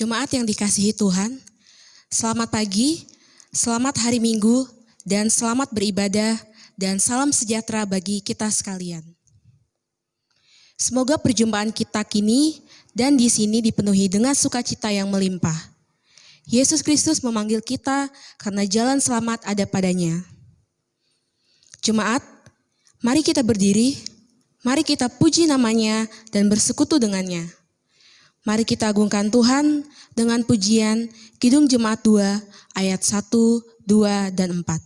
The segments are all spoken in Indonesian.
Jemaat yang dikasihi Tuhan, selamat pagi, selamat hari Minggu, dan selamat beribadah, dan salam sejahtera bagi kita sekalian. Semoga perjumpaan kita kini dan di sini dipenuhi dengan sukacita yang melimpah. Yesus Kristus memanggil kita karena jalan selamat ada padanya. Jemaat, mari kita berdiri, mari kita puji namanya dan bersekutu dengannya. Mari kita agungkan Tuhan dengan pujian Kidung Jemaat 2 ayat 1, 2, dan 4.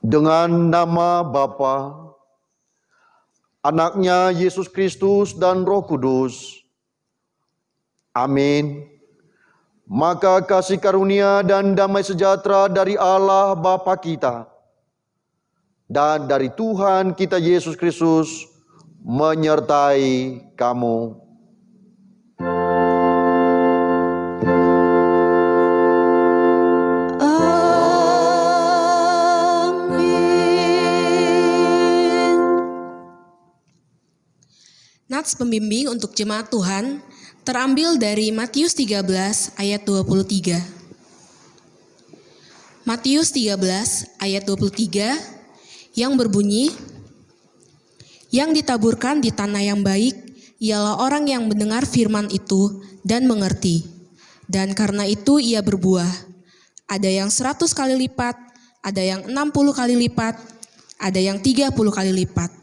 Dengan nama Bapa, Anaknya Yesus Kristus dan Roh Kudus. Amin. Maka kasih karunia dan damai sejahtera dari Allah Bapa kita dan dari Tuhan kita Yesus Kristus menyertai kamu. Nats pembimbing untuk jemaat Tuhan terambil dari Matius 13 ayat 23. Matius 13 ayat 23 yang berbunyi, "Yang ditaburkan di tanah yang baik ialah orang yang mendengar firman itu dan mengerti. Dan karena itu ia berbuah. Ada yang 100 kali lipat, ada yang 60 kali lipat, ada yang 30 kali lipat."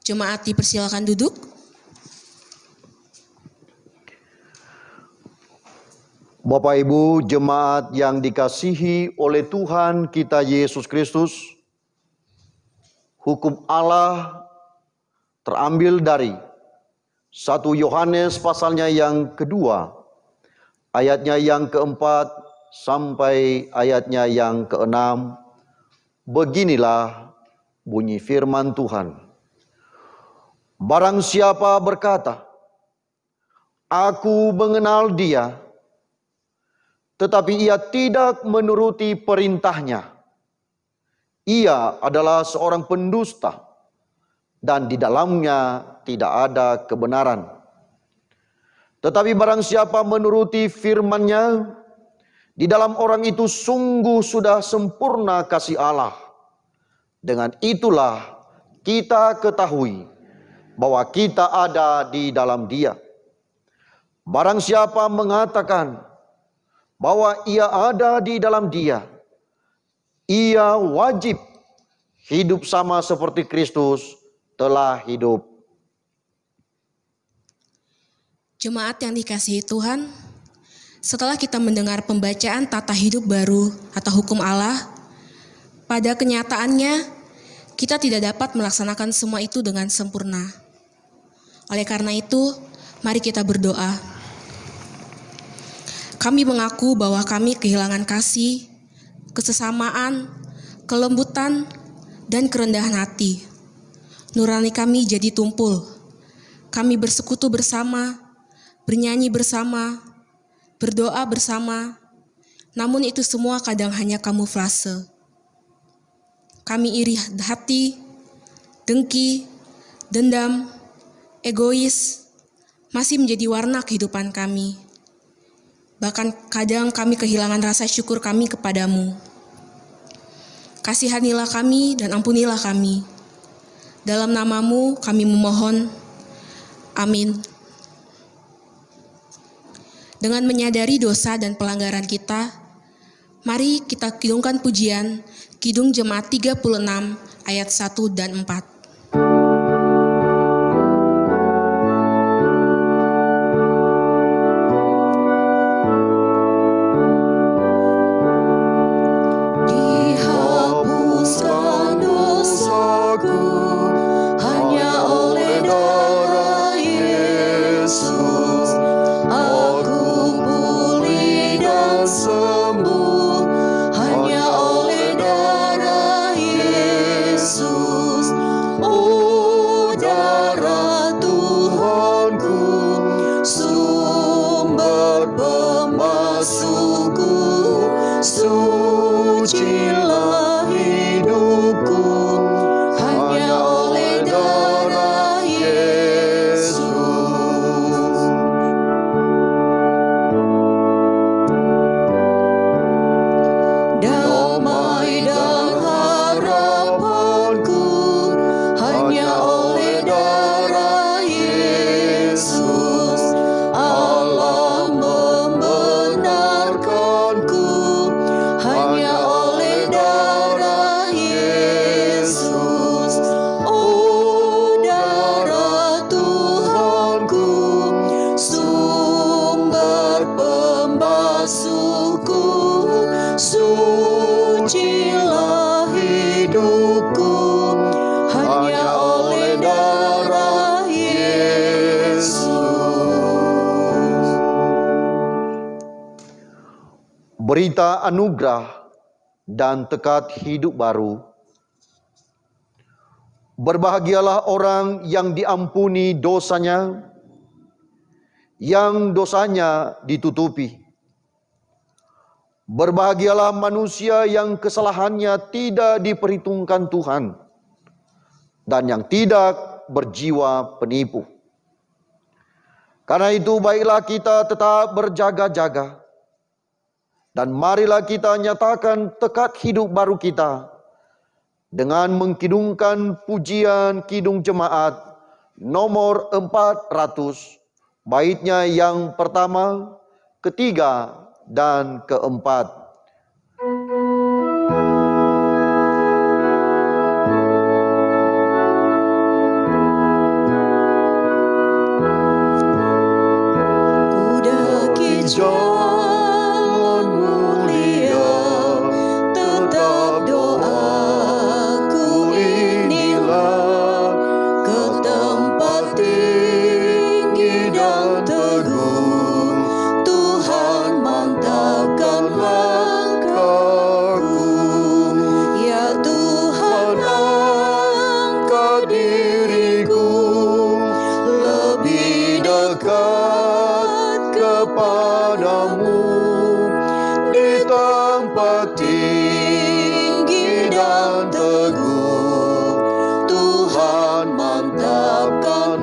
Jemaat dipersilakan duduk. Bapak Ibu jemaat yang dikasihi oleh Tuhan kita Yesus Kristus, hukum Allah terambil dari 1 Yohanes pasalnya yang kedua, ayatnya yang keempat sampai ayatnya yang keenam. Beginilah bunyi firman Tuhan. Barang siapa berkata, "Aku mengenal dia," tetapi ia tidak menuruti perintahnya, ia adalah seorang pendusta, dan di dalamnya tidak ada kebenaran. Tetapi barang siapa menuruti firman-Nya, di dalam orang itu sungguh sudah sempurna kasih Allah. Dengan itulah kita ketahui bahwa kita ada di dalam Dia. Barang siapa mengatakan bahwa ia ada di dalam Dia, ia wajib hidup sama seperti Kristus telah hidup. Jemaat yang dikasihi Tuhan, setelah kita mendengar pembacaan tata hidup baru atau hukum Allah, pada kenyataannya kita tidak dapat melaksanakan semua itu dengan sempurna. Oleh karena itu, mari kita berdoa. Kami mengaku bahwa kami kehilangan kasih, kesesamaan, kelembutan, dan kerendahan hati. Nurani kami jadi tumpul. Kami bersekutu bersama, bernyanyi bersama, berdoa bersama, namun itu semua kadang hanya kamuflase. Kami iri hati, dengki, dendam, egois, masih menjadi warna kehidupan kami. Bahkan kadang kami kehilangan rasa syukur kami kepadamu. Kasihanilah kami dan ampunilah kami. Dalam nama-Mu kami memohon. Amin. Dengan menyadari dosa dan pelanggaran kita, mari kita kidungkan pujian Kidung Jemaat 36 ayat 1 dan 4. Sucilah hidupku hanya oleh darah Yesus. Damai dan harapanku hanya oleh darah Yesus. Allah membenarkanku hanya oleh darah Yesus. Oh, darah Tuhanku, sumber pembasuhku, sucilah hidupku hanya oleh darah Yesus. Berita anugerah dan tekad hidup baru. Berbahagialah orang yang diampuni dosanya, yang dosanya ditutupi. Berbahagialah manusia yang kesalahannya tidak diperhitungkan Tuhan, dan yang tidak berjiwa penipu. Karena itu baiklah kita tetap berjaga-jaga, dan marilah kita nyatakan tekad hidup baru kita dengan mengkidungkan pujian Kidung Jemaat nomor 400, baitnya yang pertama, ketiga, dan keempat. Kudaki jalan mulia, tetap doaku inilah, ke tempat tinggi dan teguh, Tuhan mantapkan langkahku. Ya Tuhan, angkat diriku lebih dekat kepadamu, di tempat tinggi dan teguh, Tuhan mantapkan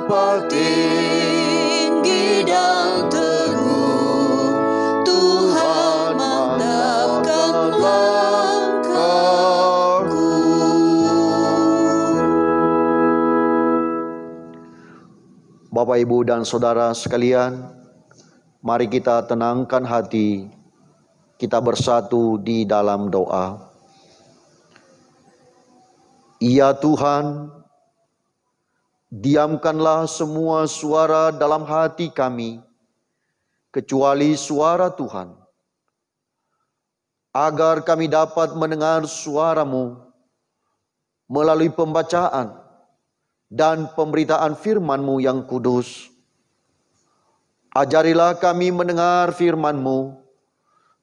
tempat tinggi dan teguh, Tuhan mantapkan langkahku. Bapak, Ibu, dan Saudara sekalian, mari kita tenangkan hati, kita bersatu di dalam doa. Ya Tuhan, diamkanlah semua suara dalam hati kami, kecuali suara Tuhan, agar kami dapat mendengar suara-Mu melalui pembacaan dan pemberitaan firman-Mu yang kudus. Ajarilah kami mendengar firman-Mu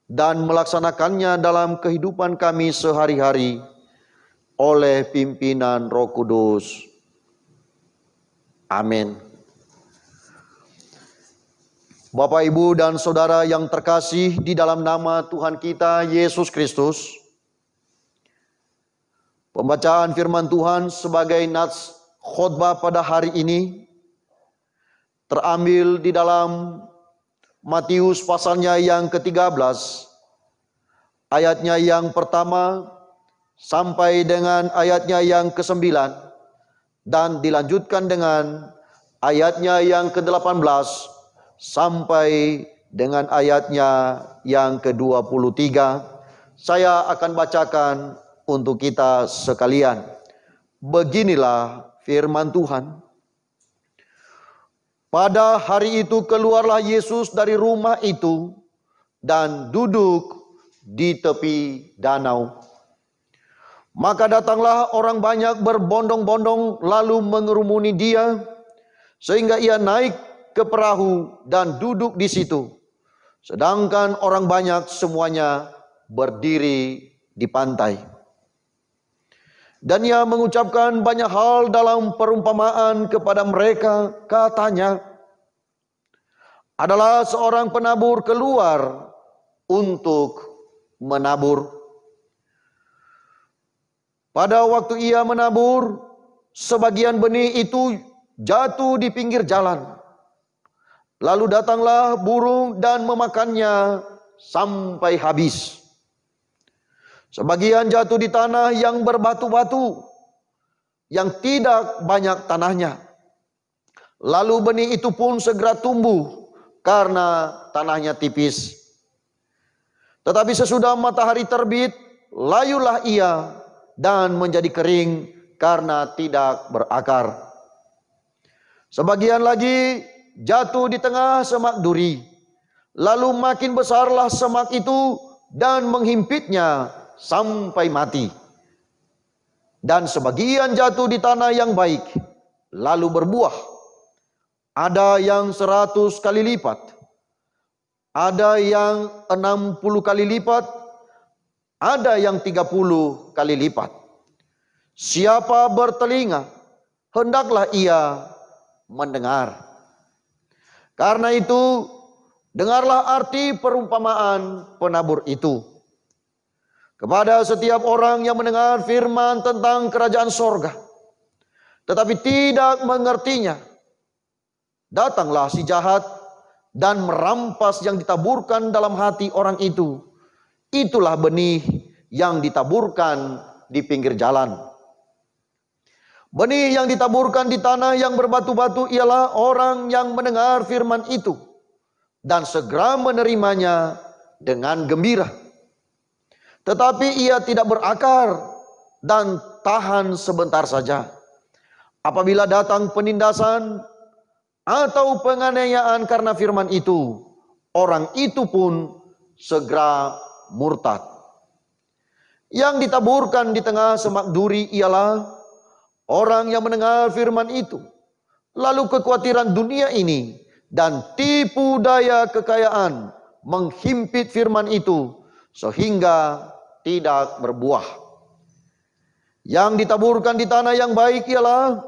dan melaksanakannya dalam kehidupan kami sehari-hari oleh pimpinan Roh Kudus. Amin. Bapak, Ibu, dan Saudara yang terkasih di dalam nama Tuhan kita Yesus Kristus, pembacaan firman Tuhan sebagai nats khotbah pada hari ini terambil di dalam Matius pasalnya yang ke-13, ayatnya yang pertama sampai dengan ayatnya yang ke-9, dan dilanjutkan dengan ayatnya yang ke-18 sampai dengan ayatnya yang ke-23. Saya akan bacakan untuk kita sekalian. Beginilah firman Tuhan. Pada hari itu keluarlah Yesus dari rumah itu dan duduk di tepi danau. Maka datanglah orang banyak berbondong-bondong lalu mengerumuni dia, sehingga ia naik ke perahu dan duduk di situ. Sedangkan orang banyak semuanya berdiri di pantai. Dan ia mengucapkan banyak hal dalam perumpamaan kepada mereka. Katanya, adalah seorang penabur keluar untuk menabur. Pada waktu ia menabur, sebagian benih itu jatuh di pinggir jalan. Lalu datanglah burung dan memakannya sampai habis. Sebagian jatuh di tanah yang berbatu-batu, yang tidak banyak tanahnya. Lalu benih itu pun segera tumbuh karena tanahnya tipis. Tetapi sesudah matahari terbit, layulah ia dan menjadi kering karena tidak berakar. Sebagian lagi jatuh di tengah semak duri. Lalu makin besarlah semak itu dan menghimpitnya sampai mati. Dan sebagian jatuh di tanah yang baik, lalu berbuah. Ada yang 100 kali lipat, ada yang 60 kali lipat, ada yang 30 kali lipat. Siapa bertelinga, hendaklah ia mendengar. Karena itu, dengarlah arti perumpamaan penabur itu. Kepada setiap orang yang mendengar firman tentang kerajaan sorga, tetapi tidak mengertinya, datanglah si jahat dan merampas yang ditaburkan dalam hati orang itu. Itulah benih yang ditaburkan di pinggir jalan. Benih yang ditaburkan di tanah yang berbatu-batu ialah orang yang mendengar firman itu dan segera menerimanya dengan gembira. Tetapi ia tidak berakar dan tahan sebentar saja. Apabila datang penindasan atau penganiayaan karena firman itu, orang itu pun segera murtad. Yang ditaburkan di tengah semak duri ialah orang yang mendengar firman itu, lalu kekhawatiran dunia ini dan tipu daya kekayaan menghimpit firman itu sehingga tidak berbuah. Yang ditaburkan di tanah yang baik ialah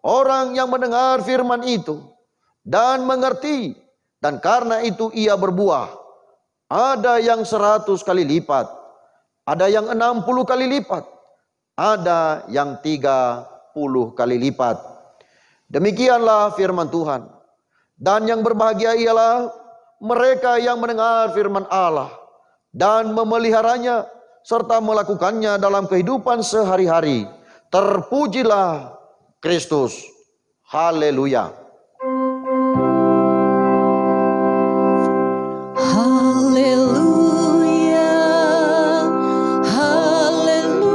orang yang mendengar firman itu dan mengerti, dan karena itu ia berbuah. Ada yang 100 kali lipat, ada yang 60 kali lipat, ada yang 30 kali lipat. Demikianlah firman Tuhan. Dan yang berbahagia ialah mereka yang mendengar firman Allah dan memeliharanya serta melakukannya dalam kehidupan sehari-hari. Terpujilah Kristus. Haleluya. Haleluya, haleluya, haleluya.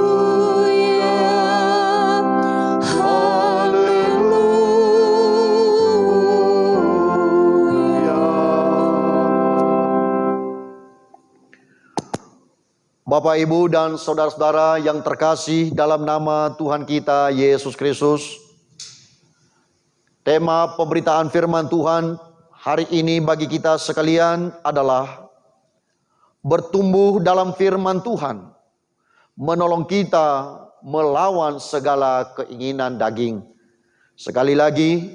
Bapak, Ibu, dan saudara-saudara yang terkasih dalam nama Tuhan kita Yesus Kristus, tema pemberitaan firman Tuhan hari ini bagi kita sekalian adalah bertumbuh dalam firman Tuhan, menolong kita melawan segala keinginan daging. Sekali lagi,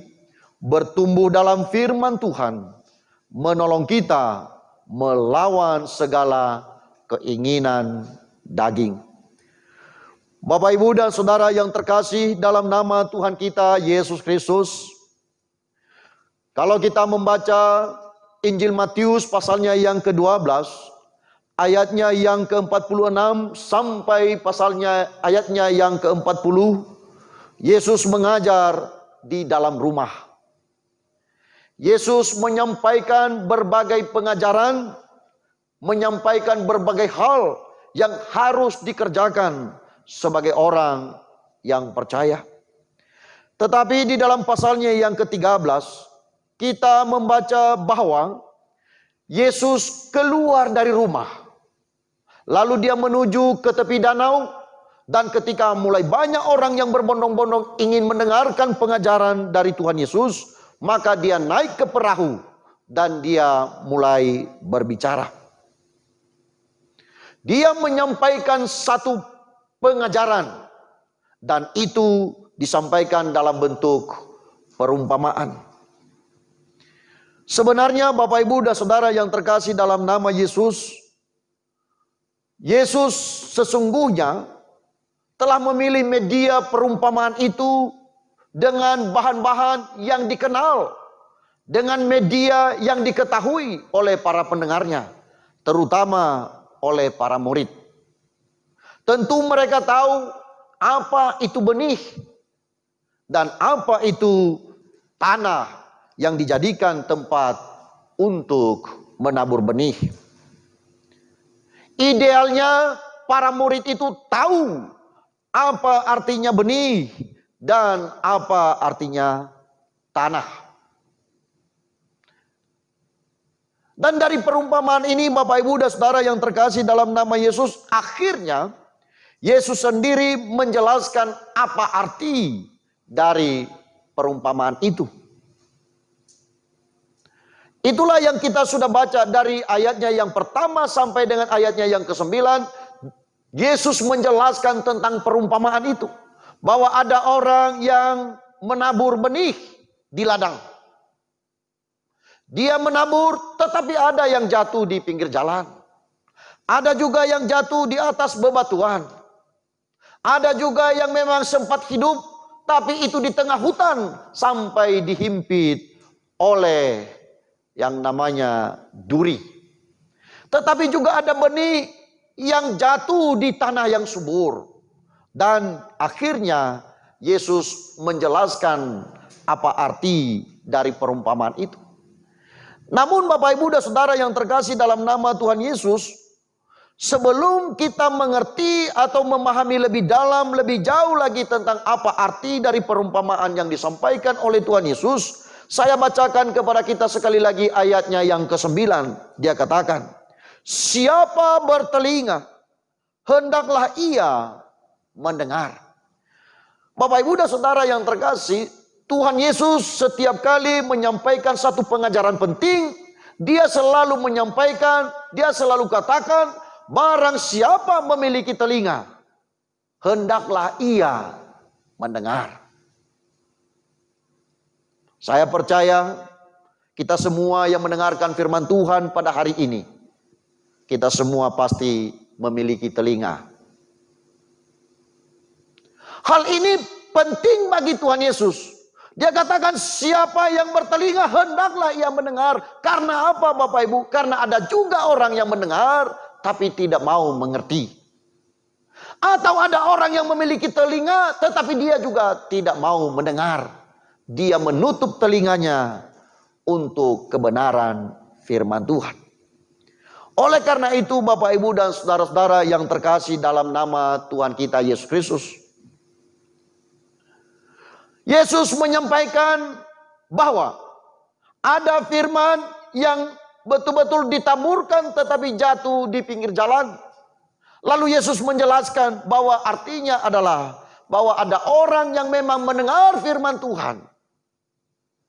bertumbuh dalam firman Tuhan, menolong kita melawan segala keinginan daging. Bapak, Ibu, dan saudara yang terkasih dalam nama Tuhan kita Yesus Kristus, kalau kita membaca Injil Matius pasalnya yang ke-12, ayatnya yang ke-46 sampai ayatnya yang ke-40, Yesus mengajar di dalam rumah. Yesus menyampaikan berbagai pengajaran, menyampaikan berbagai hal yang harus dikerjakan sebagai orang yang percaya. Tetapi di dalam pasalnya yang ke-13, kita membaca bahwa Yesus keluar dari rumah. Lalu dia menuju ke tepi danau, dan ketika mulai banyak orang yang berbondong-bondong ingin mendengarkan pengajaran dari Tuhan Yesus, maka dia naik ke perahu dan dia mulai berbicara. Dia menyampaikan satu pengajaran, dan itu disampaikan dalam bentuk perumpamaan. Sebenarnya Bapak, Ibu, dan saudara yang terkasih dalam nama Yesus, Yesus sesungguhnya telah memilih media perumpamaan itu dengan bahan-bahan yang dikenal, dengan media yang diketahui oleh para pendengarnya, terutama oleh para murid. Tentu mereka tahu apa itu benih dan apa itu tanah yang dijadikan tempat untuk menabur benih. Idealnya para murid itu tahu apa artinya benih dan apa artinya tanah. Dan dari perumpamaan ini, Bapak, Ibu, dan saudara yang terkasih dalam nama Yesus, akhirnya Yesus sendiri menjelaskan apa arti dari perumpamaan itu. Itulah yang kita sudah baca dari ayatnya yang pertama sampai dengan ayatnya yang ke-9. Yesus menjelaskan tentang perumpamaan itu, bahwa ada orang yang menabur benih di ladang. Dia menabur, tetapi ada yang jatuh di pinggir jalan. Ada juga yang jatuh di atas bebatuan. Ada juga yang memang sempat hidup, tapi itu di tengah hutan sampai dihimpit oleh yang namanya duri. Tetapi juga ada benih yang jatuh di tanah yang subur. Dan akhirnya Yesus menjelaskan apa arti dari perumpamaan itu. Namun Bapak, Ibu, dan saudara yang terkasih dalam nama Tuhan Yesus, sebelum kita mengerti atau memahami lebih dalam, lebih jauh lagi tentang apa arti dari perumpamaan yang disampaikan oleh Tuhan Yesus, saya bacakan kepada kita sekali lagi ayatnya yang ke-9. Dia katakan, siapa bertelinga, hendaklah ia mendengar. Bapak, Ibu, dan saudara yang terkasih, Tuhan Yesus setiap kali menyampaikan satu pengajaran penting, dia selalu menyampaikan, dia selalu katakan, barang siapa memiliki telinga, hendaklah ia mendengar. Saya percaya kita semua yang mendengarkan firman Tuhan pada hari ini, kita semua pasti memiliki telinga. Hal ini penting bagi Tuhan Yesus. Dia katakan siapa yang bertelinga hendaklah ia mendengar. Karena apa Bapak Ibu? Karena ada juga orang yang mendengar tapi tidak mau mengerti. Atau ada orang yang memiliki telinga tetapi dia juga tidak mau mendengar. Dia menutup telinganya untuk kebenaran firman Tuhan. Oleh karena itu Bapak Ibu dan saudara-saudara yang terkasih dalam nama Tuhan kita Yesus Kristus, Yesus menyampaikan bahwa ada firman yang betul-betul ditaburkan tetapi jatuh di pinggir jalan. Lalu Yesus menjelaskan bahwa artinya adalah bahwa ada orang yang memang mendengar firman Tuhan,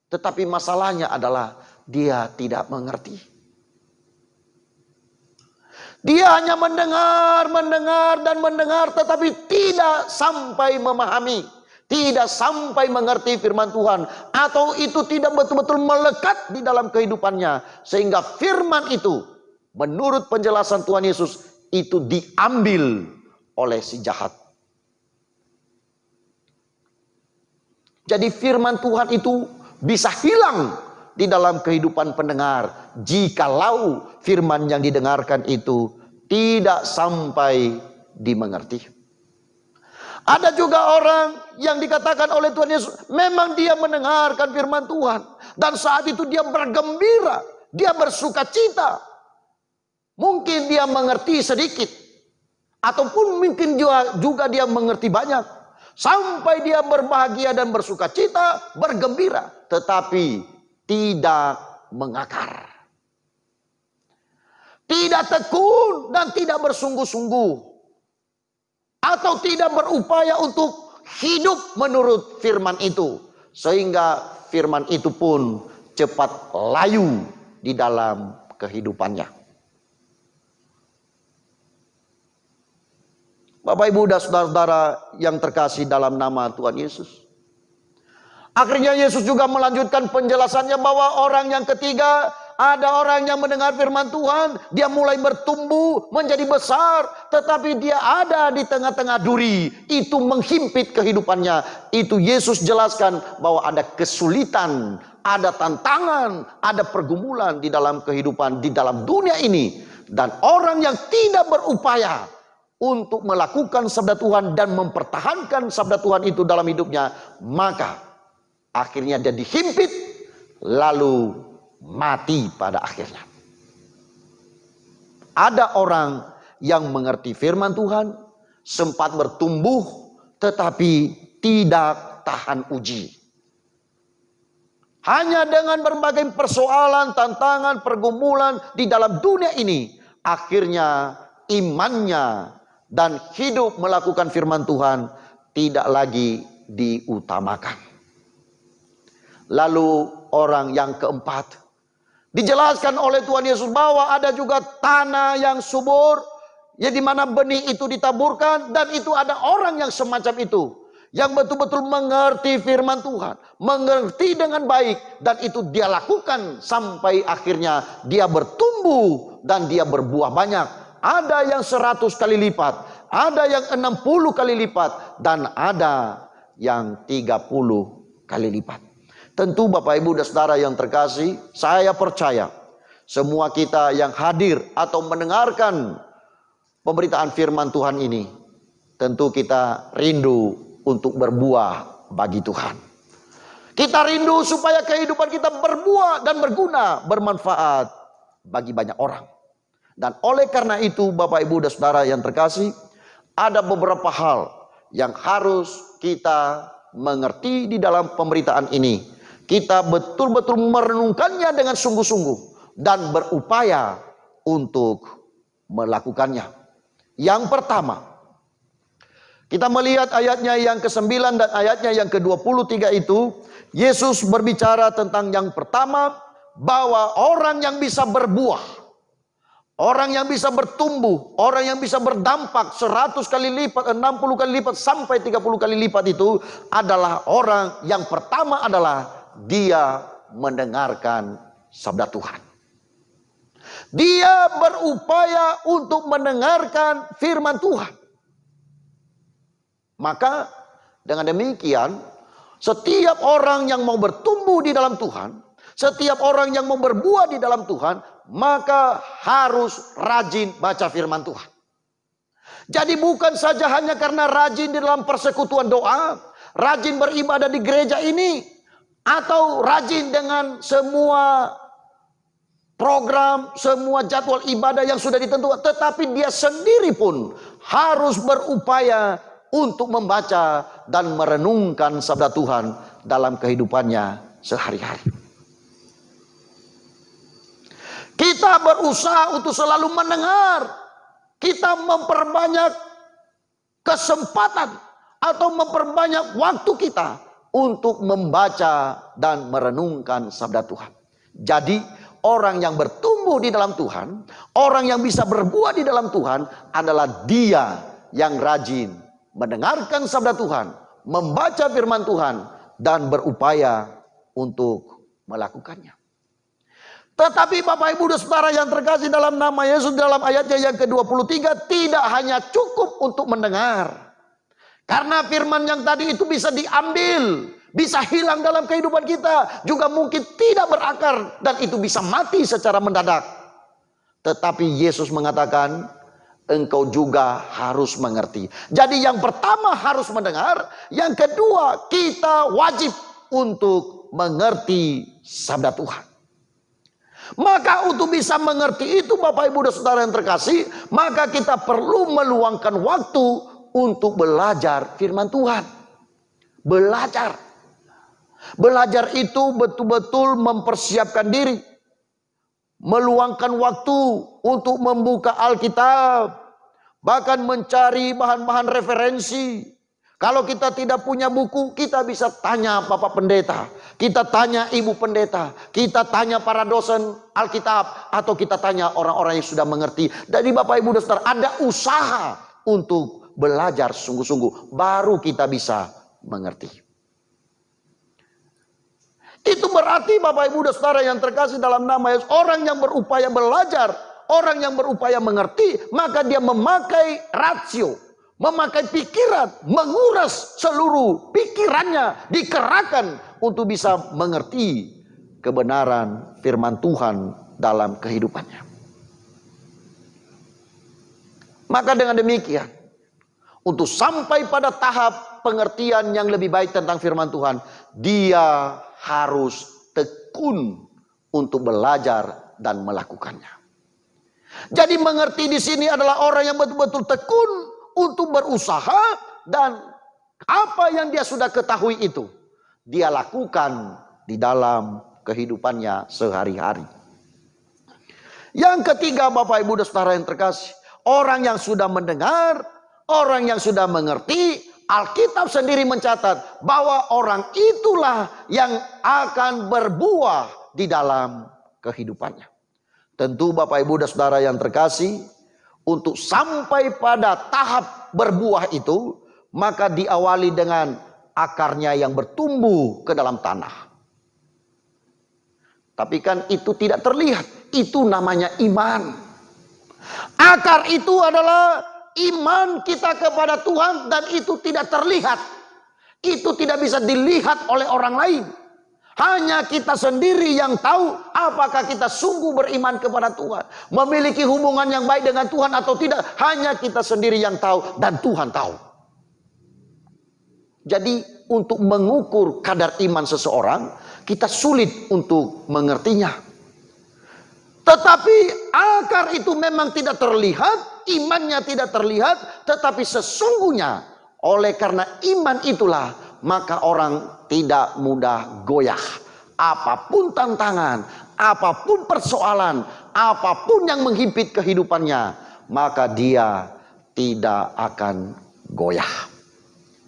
tetapi masalahnya adalah dia tidak mengerti. Dia hanya mendengar, tetapi tidak sampai memahami, tidak sampai mengerti firman Tuhan, atau itu tidak betul-betul melekat di dalam kehidupannya, sehingga firman itu, menurut penjelasan Tuhan Yesus, itu diambil oleh si jahat. Jadi firman Tuhan itu bisa hilang di dalam kehidupan pendengar jikalau firman yang didengarkan itu tidak sampai dimengerti. Ada juga orang yang dikatakan oleh Tuhan Yesus memang dia mendengarkan firman Tuhan dan saat itu dia bergembira, dia bersuka cita. Mungkin dia mengerti sedikit ataupun mungkin juga dia mengerti banyak, sampai dia berbahagia dan bersuka cita, bergembira, tetapi tidak mengakar, tidak tekun dan tidak bersungguh-sungguh, atau tidak berupaya untuk hidup menurut firman itu, sehingga firman itu pun cepat layu di dalam kehidupannya. Bapak Ibu dan saudara-saudara yang terkasih dalam nama Tuhan Yesus, akhirnya Yesus juga melanjutkan penjelasannya bahwa orang yang ketiga, ada orang yang mendengar firman Tuhan, dia mulai bertumbuh menjadi besar, tetapi dia ada di tengah-tengah duri, itu menghimpit kehidupannya. Itu Yesus jelaskan bahwa ada kesulitan, ada tantangan, ada pergumulan di dalam kehidupan, di dalam dunia ini. Dan orang yang tidak berupaya untuk melakukan sabda Tuhan dan mempertahankan sabda Tuhan itu dalam hidupnya, maka akhirnya dia dihimpit lalu mati pada akhirnya. Ada orang yang mengerti firman Tuhan, sempat bertumbuh tetapi tidak tahan uji. Hanya dengan berbagai persoalan, tantangan, pergumulan di dalam dunia ini, akhirnya imannya dan hidup melakukan firman Tuhan tidak lagi diutamakan. Lalu orang yang keempat, dijelaskan oleh Tuhan Yesus bahwa ada juga tanah yang subur, ya di mana benih itu ditaburkan, dan itu ada orang yang semacam itu, yang betul-betul mengerti firman Tuhan, mengerti dengan baik, dan itu dia lakukan sampai akhirnya dia bertumbuh dan dia berbuah banyak. Ada yang 100 kali lipat, ada yang 60 kali lipat, dan ada yang 30 kali lipat. Tentu Bapak Ibu dan saudara yang terkasih, saya percaya semua kita yang hadir atau mendengarkan pemberitaan firman Tuhan ini, tentu kita rindu untuk berbuah bagi Tuhan. Kita rindu supaya kehidupan kita berbuah dan berguna, bermanfaat bagi banyak orang. Dan oleh karena itu Bapak Ibu dan saudara yang terkasih, ada beberapa hal yang harus kita mengerti di dalam pemberitaan ini. Kita betul-betul merenungkannya dengan sungguh-sungguh dan berupaya untuk melakukannya. Yang pertama, kita melihat ayatnya yang ke-9 dan ayatnya yang ke-23 itu, Yesus berbicara tentang yang pertama, bahwa orang yang bisa berbuah, orang yang bisa bertumbuh, orang yang bisa berdampak 100 kali lipat, 60 kali lipat, sampai 30 kali lipat itu adalah orang yang pertama adalah dia mendengarkan sabda Tuhan. Dia berupaya untuk mendengarkan firman Tuhan. Maka dengan demikian Setiap orang yang mau bertumbuh di dalam Tuhan, setiap orang yang mau berbuah di dalam Tuhan, maka harus rajin baca firman Tuhan. Jadi bukan saja hanya karena rajin di dalam persekutuan doa, rajin beribadah di gereja ini, atau rajin dengan semua program, semua jadwal ibadah yang sudah ditentukan, tetapi dia sendiri pun harus berupaya untuk membaca dan merenungkan sabda Tuhan dalam kehidupannya sehari-hari. Kita berusaha untuk selalu mendengar, kita memperbanyak kesempatan atau memperbanyak waktu kita untuk membaca dan merenungkan sabda Tuhan. Jadi orang yang bertumbuh di dalam Tuhan, orang yang bisa berbuah di dalam Tuhan adalah dia yang rajin mendengarkan sabda Tuhan, membaca firman Tuhan, dan berupaya untuk melakukannya. Tetapi Bapak Ibu dan Saudara yang terkasih dalam nama Yesus, dalam ayatnya yang ke-23, tidak hanya cukup untuk mendengar. Karena firman yang tadi itu bisa diambil, bisa hilang dalam kehidupan kita, juga mungkin tidak berakar, dan itu bisa mati secara mendadak. Tetapi Yesus mengatakan, engkau juga harus mengerti. Jadi yang pertama harus mendengar, yang kedua kita wajib untuk mengerti sabda Tuhan. Maka untuk bisa mengerti itu Bapak Ibu dan Saudara yang terkasih, maka kita perlu meluangkan waktu untuk belajar firman Tuhan. Belajar. Belajar itu betul-betul mempersiapkan diri, meluangkan waktu untuk membuka Alkitab, bahkan mencari bahan-bahan referensi. Kalau kita tidak punya buku, kita bisa tanya Bapak Pendeta, kita tanya Ibu Pendeta, kita tanya para dosen Alkitab, atau kita tanya orang-orang yang sudah mengerti. Dari Bapak Ibu dan Saudara ada usaha untuk belajar sungguh-sungguh, baru kita bisa mengerti. Itu berarti Bapak Ibu dan Saudara yang terkasih dalam nama Yesus, orang yang berupaya belajar, orang yang berupaya mengerti, maka dia memakai rasio, memakai pikiran, menguras seluruh pikirannya, dikerahkan untuk bisa mengerti kebenaran firman Tuhan dalam kehidupannya. Maka dengan demikian, untuk sampai pada tahap pengertian yang lebih baik tentang firman Tuhan, dia harus tekun untuk belajar dan melakukannya. Jadi mengerti di sini adalah orang yang betul-betul tekun untuk berusaha, dan apa yang dia sudah ketahui itu dia lakukan di dalam kehidupannya sehari-hari. Yang ketiga Bapak Ibu dan Saudara yang terkasih, orang yang sudah mendengar, orang yang sudah mengerti, Alkitab sendiri mencatat bahwa orang itulah yang akan berbuah di dalam kehidupannya. Tentu Bapak Ibu dan Saudara yang terkasih, untuk sampai pada tahap berbuah itu, maka diawali dengan akarnya yang bertumbuh ke dalam tanah. Tapi kan itu tidak terlihat, itu namanya iman. Akar itu adalah iman kita kepada Tuhan, dan itu tidak terlihat. Itu tidak bisa dilihat oleh orang lain. Hanya kita sendiri yang tahu apakah kita sungguh beriman kepada Tuhan, memiliki hubungan yang baik dengan Tuhan atau tidak. Hanya kita sendiri yang tahu, dan Tuhan tahu. Jadi untuk mengukur kadar iman seseorang, kita sulit untuk mengertinya. Tetapi akar itu memang tidak terlihat, imannya tidak terlihat, tetapi sesungguhnya oleh karena iman itulah, maka orang tidak mudah goyah. Apapun tantangan, apapun persoalan, apapun yang menghimpit kehidupannya, maka dia tidak akan goyah.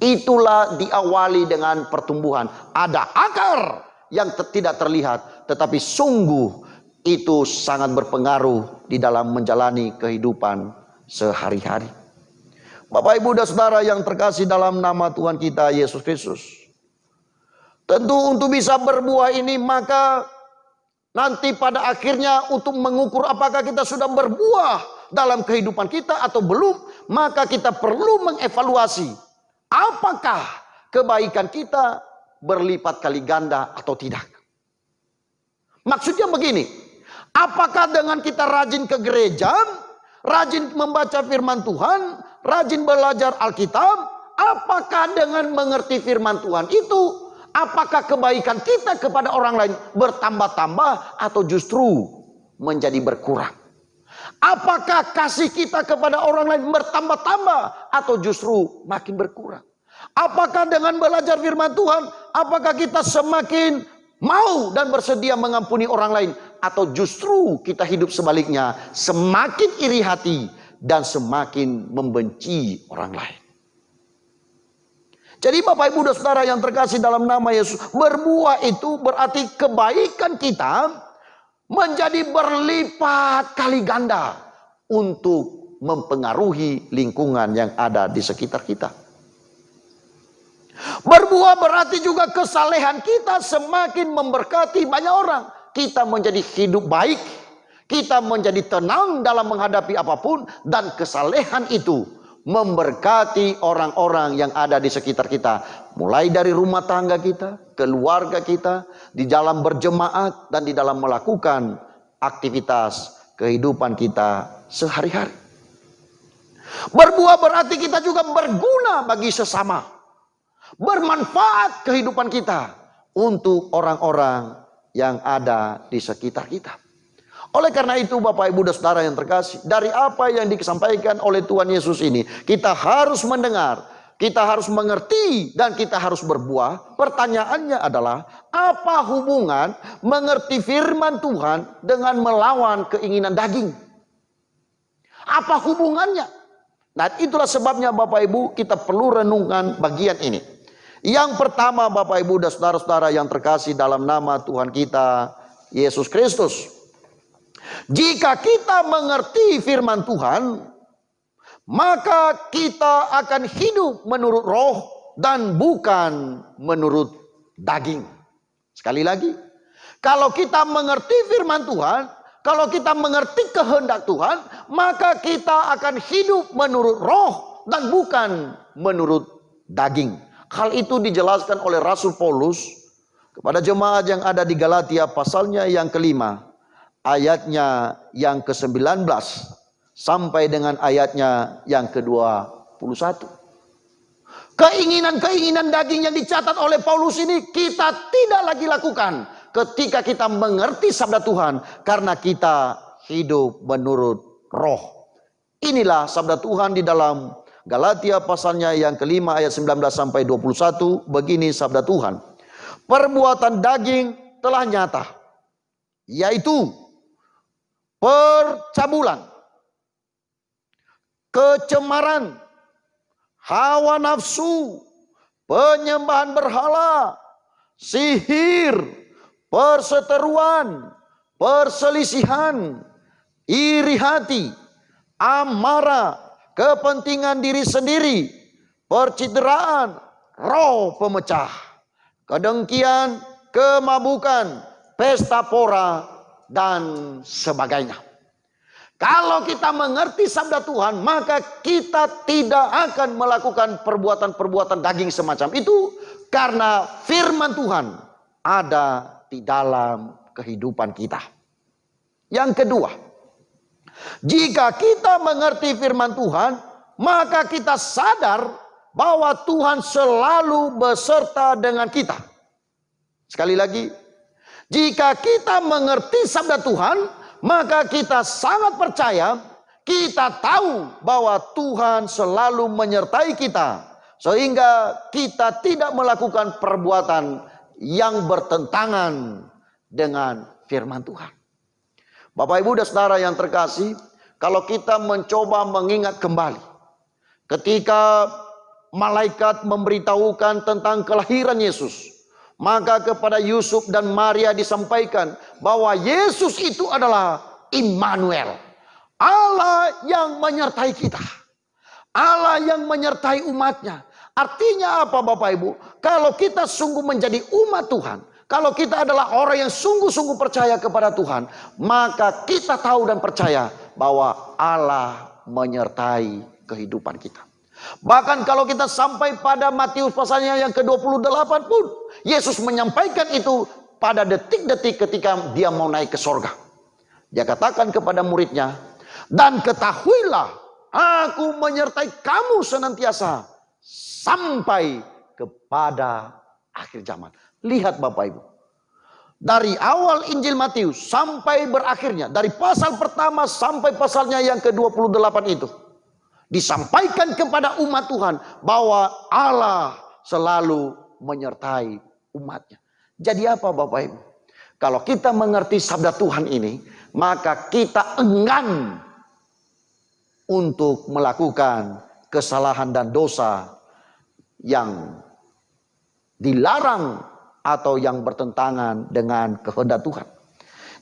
Itulah diawali dengan pertumbuhan. Ada akar yang tidak terlihat, tetapi sungguh itu sangat berpengaruh di dalam menjalani kehidupan sehari-hari. Bapak Ibu dan Saudara yang terkasih dalam nama Tuhan kita Yesus Kristus, tentu untuk bisa berbuah ini, maka nanti pada akhirnya untuk mengukur apakah kita sudah berbuah dalam kehidupan kita atau belum, maka kita perlu mengevaluasi apakah kebaikan kita berlipat kali ganda atau tidak. Maksudnya begini, apakah dengan kita rajin ke gereja, rajin membaca firman Tuhan, rajin belajar Alkitab, apakah dengan mengerti firman Tuhan itu, apakah kebaikan kita kepada orang lain bertambah-tambah atau justru menjadi berkurang? Apakah kasih kita kepada orang lain bertambah-tambah atau justru makin berkurang? Apakah dengan belajar firman Tuhan, apakah kita semakin mau dan bersedia mengampuni orang lain, atau justru kita hidup sebaliknya, semakin iri hati dan semakin membenci orang lain? Jadi Bapak Ibu dan Saudara yang terkasih dalam nama Yesus, berbuah itu berarti kebaikan kita menjadi berlipat kali ganda untuk mempengaruhi lingkungan yang ada di sekitar kita. Berbuah berarti juga kesalehan kita semakin memberkati banyak orang. Kita menjadi hidup baik, kita menjadi tenang dalam menghadapi apapun, dan kesalehan itu memberkati orang-orang yang ada di sekitar kita. Mulai dari rumah tangga kita, keluarga kita, di dalam berjemaat, dan di dalam melakukan aktivitas kehidupan kita sehari-hari. Berbuah berarti kita juga berguna bagi sesama, bermanfaat kehidupan kita untuk orang-orang yang ada di sekitar kita. Oleh karena itu Bapak Ibu dan Saudara yang terkasih, dari apa yang disampaikan oleh Tuhan Yesus ini, kita harus mendengar, kita harus mengerti, dan kita harus berbuah. Pertanyaannya adalah, apa hubungan mengerti firman Tuhan dengan melawan keinginan daging? Apa hubungannya? Nah, itulah sebabnya Bapak Ibu, kita perlu renungkan bagian ini. Yang pertama Bapak Ibu dan saudara-saudara yang terkasih dalam nama Tuhan kita Yesus Kristus, jika kita mengerti firman Tuhan, maka kita akan hidup menurut roh dan bukan menurut daging. Sekali lagi, kalau kita mengerti firman Tuhan, kalau kita mengerti kehendak Tuhan, maka kita akan hidup menurut roh dan bukan menurut daging. Hal itu dijelaskan oleh Rasul Paulus kepada jemaat yang ada di Galatia, pasalnya yang kelima, ayatnya yang ke-19 sampai dengan ayatnya yang ke-21. Keinginan-keinginan daging yang dicatat oleh Paulus ini kita tidak lagi lakukan ketika kita mengerti sabda Tuhan, karena kita hidup menurut roh. Inilah sabda Tuhan di dalam Galatia pasalnya yang kelima ayat 19 sampai 21. Begini sabda Tuhan, perbuatan daging telah nyata, yaitu percabulan, kecemaran, hawa nafsu, penyembahan berhala, sihir, perseteruan, perselisihan, iri hati, amarah, kepentingan diri sendiri, percideraan, roh pemecah, kedengkian, kemabukan, pesta pora, dan sebagainya. Kalau kita mengerti sabda Tuhan, maka kita tidak akan melakukan perbuatan-perbuatan daging semacam itu, karena firman Tuhan ada di dalam kehidupan kita. Yang kedua, jika kita mengerti firman Tuhan, maka kita sadar bahwa Tuhan selalu beserta dengan kita. Sekali lagi, jika kita mengerti sabda Tuhan, maka kita sangat percaya, kita tahu bahwa Tuhan selalu menyertai kita, sehingga kita tidak melakukan perbuatan yang bertentangan dengan firman Tuhan. Bapak Ibu dan saudara yang terkasih, kalau kita mencoba mengingat kembali ketika malaikat memberitahukan tentang kelahiran Yesus, maka kepada Yusuf dan Maria disampaikan bahwa Yesus itu adalah Immanuel, Allah yang menyertai kita, Allah yang menyertai umatnya. Artinya apa Bapak Ibu? Kalau kita sungguh menjadi umat Tuhan, kalau kita adalah orang yang sungguh-sungguh percaya kepada Tuhan, maka kita tahu dan percaya bahwa Allah menyertai kehidupan kita. Bahkan kalau kita sampai pada Matius pasalnya yang ke-28 pun, Yesus menyampaikan itu pada detik-detik ketika dia mau naik ke sorga. Dia katakan kepada muridnya, dan ketahuilah, aku menyertai kamu senantiasa sampai kepada akhir zaman. Lihat Bapak Ibu, dari awal Injil Matius sampai berakhirnya, dari pasal pertama sampai pasalnya yang ke-28 itu, disampaikan kepada umat Tuhan bahwa Allah selalu menyertai umatnya. Jadi apa Bapak Ibu? Kalau kita mengerti sabda Tuhan ini, maka kita enggan untuk melakukan kesalahan dan dosa yang dilarang atau yang bertentangan dengan kehendak Tuhan.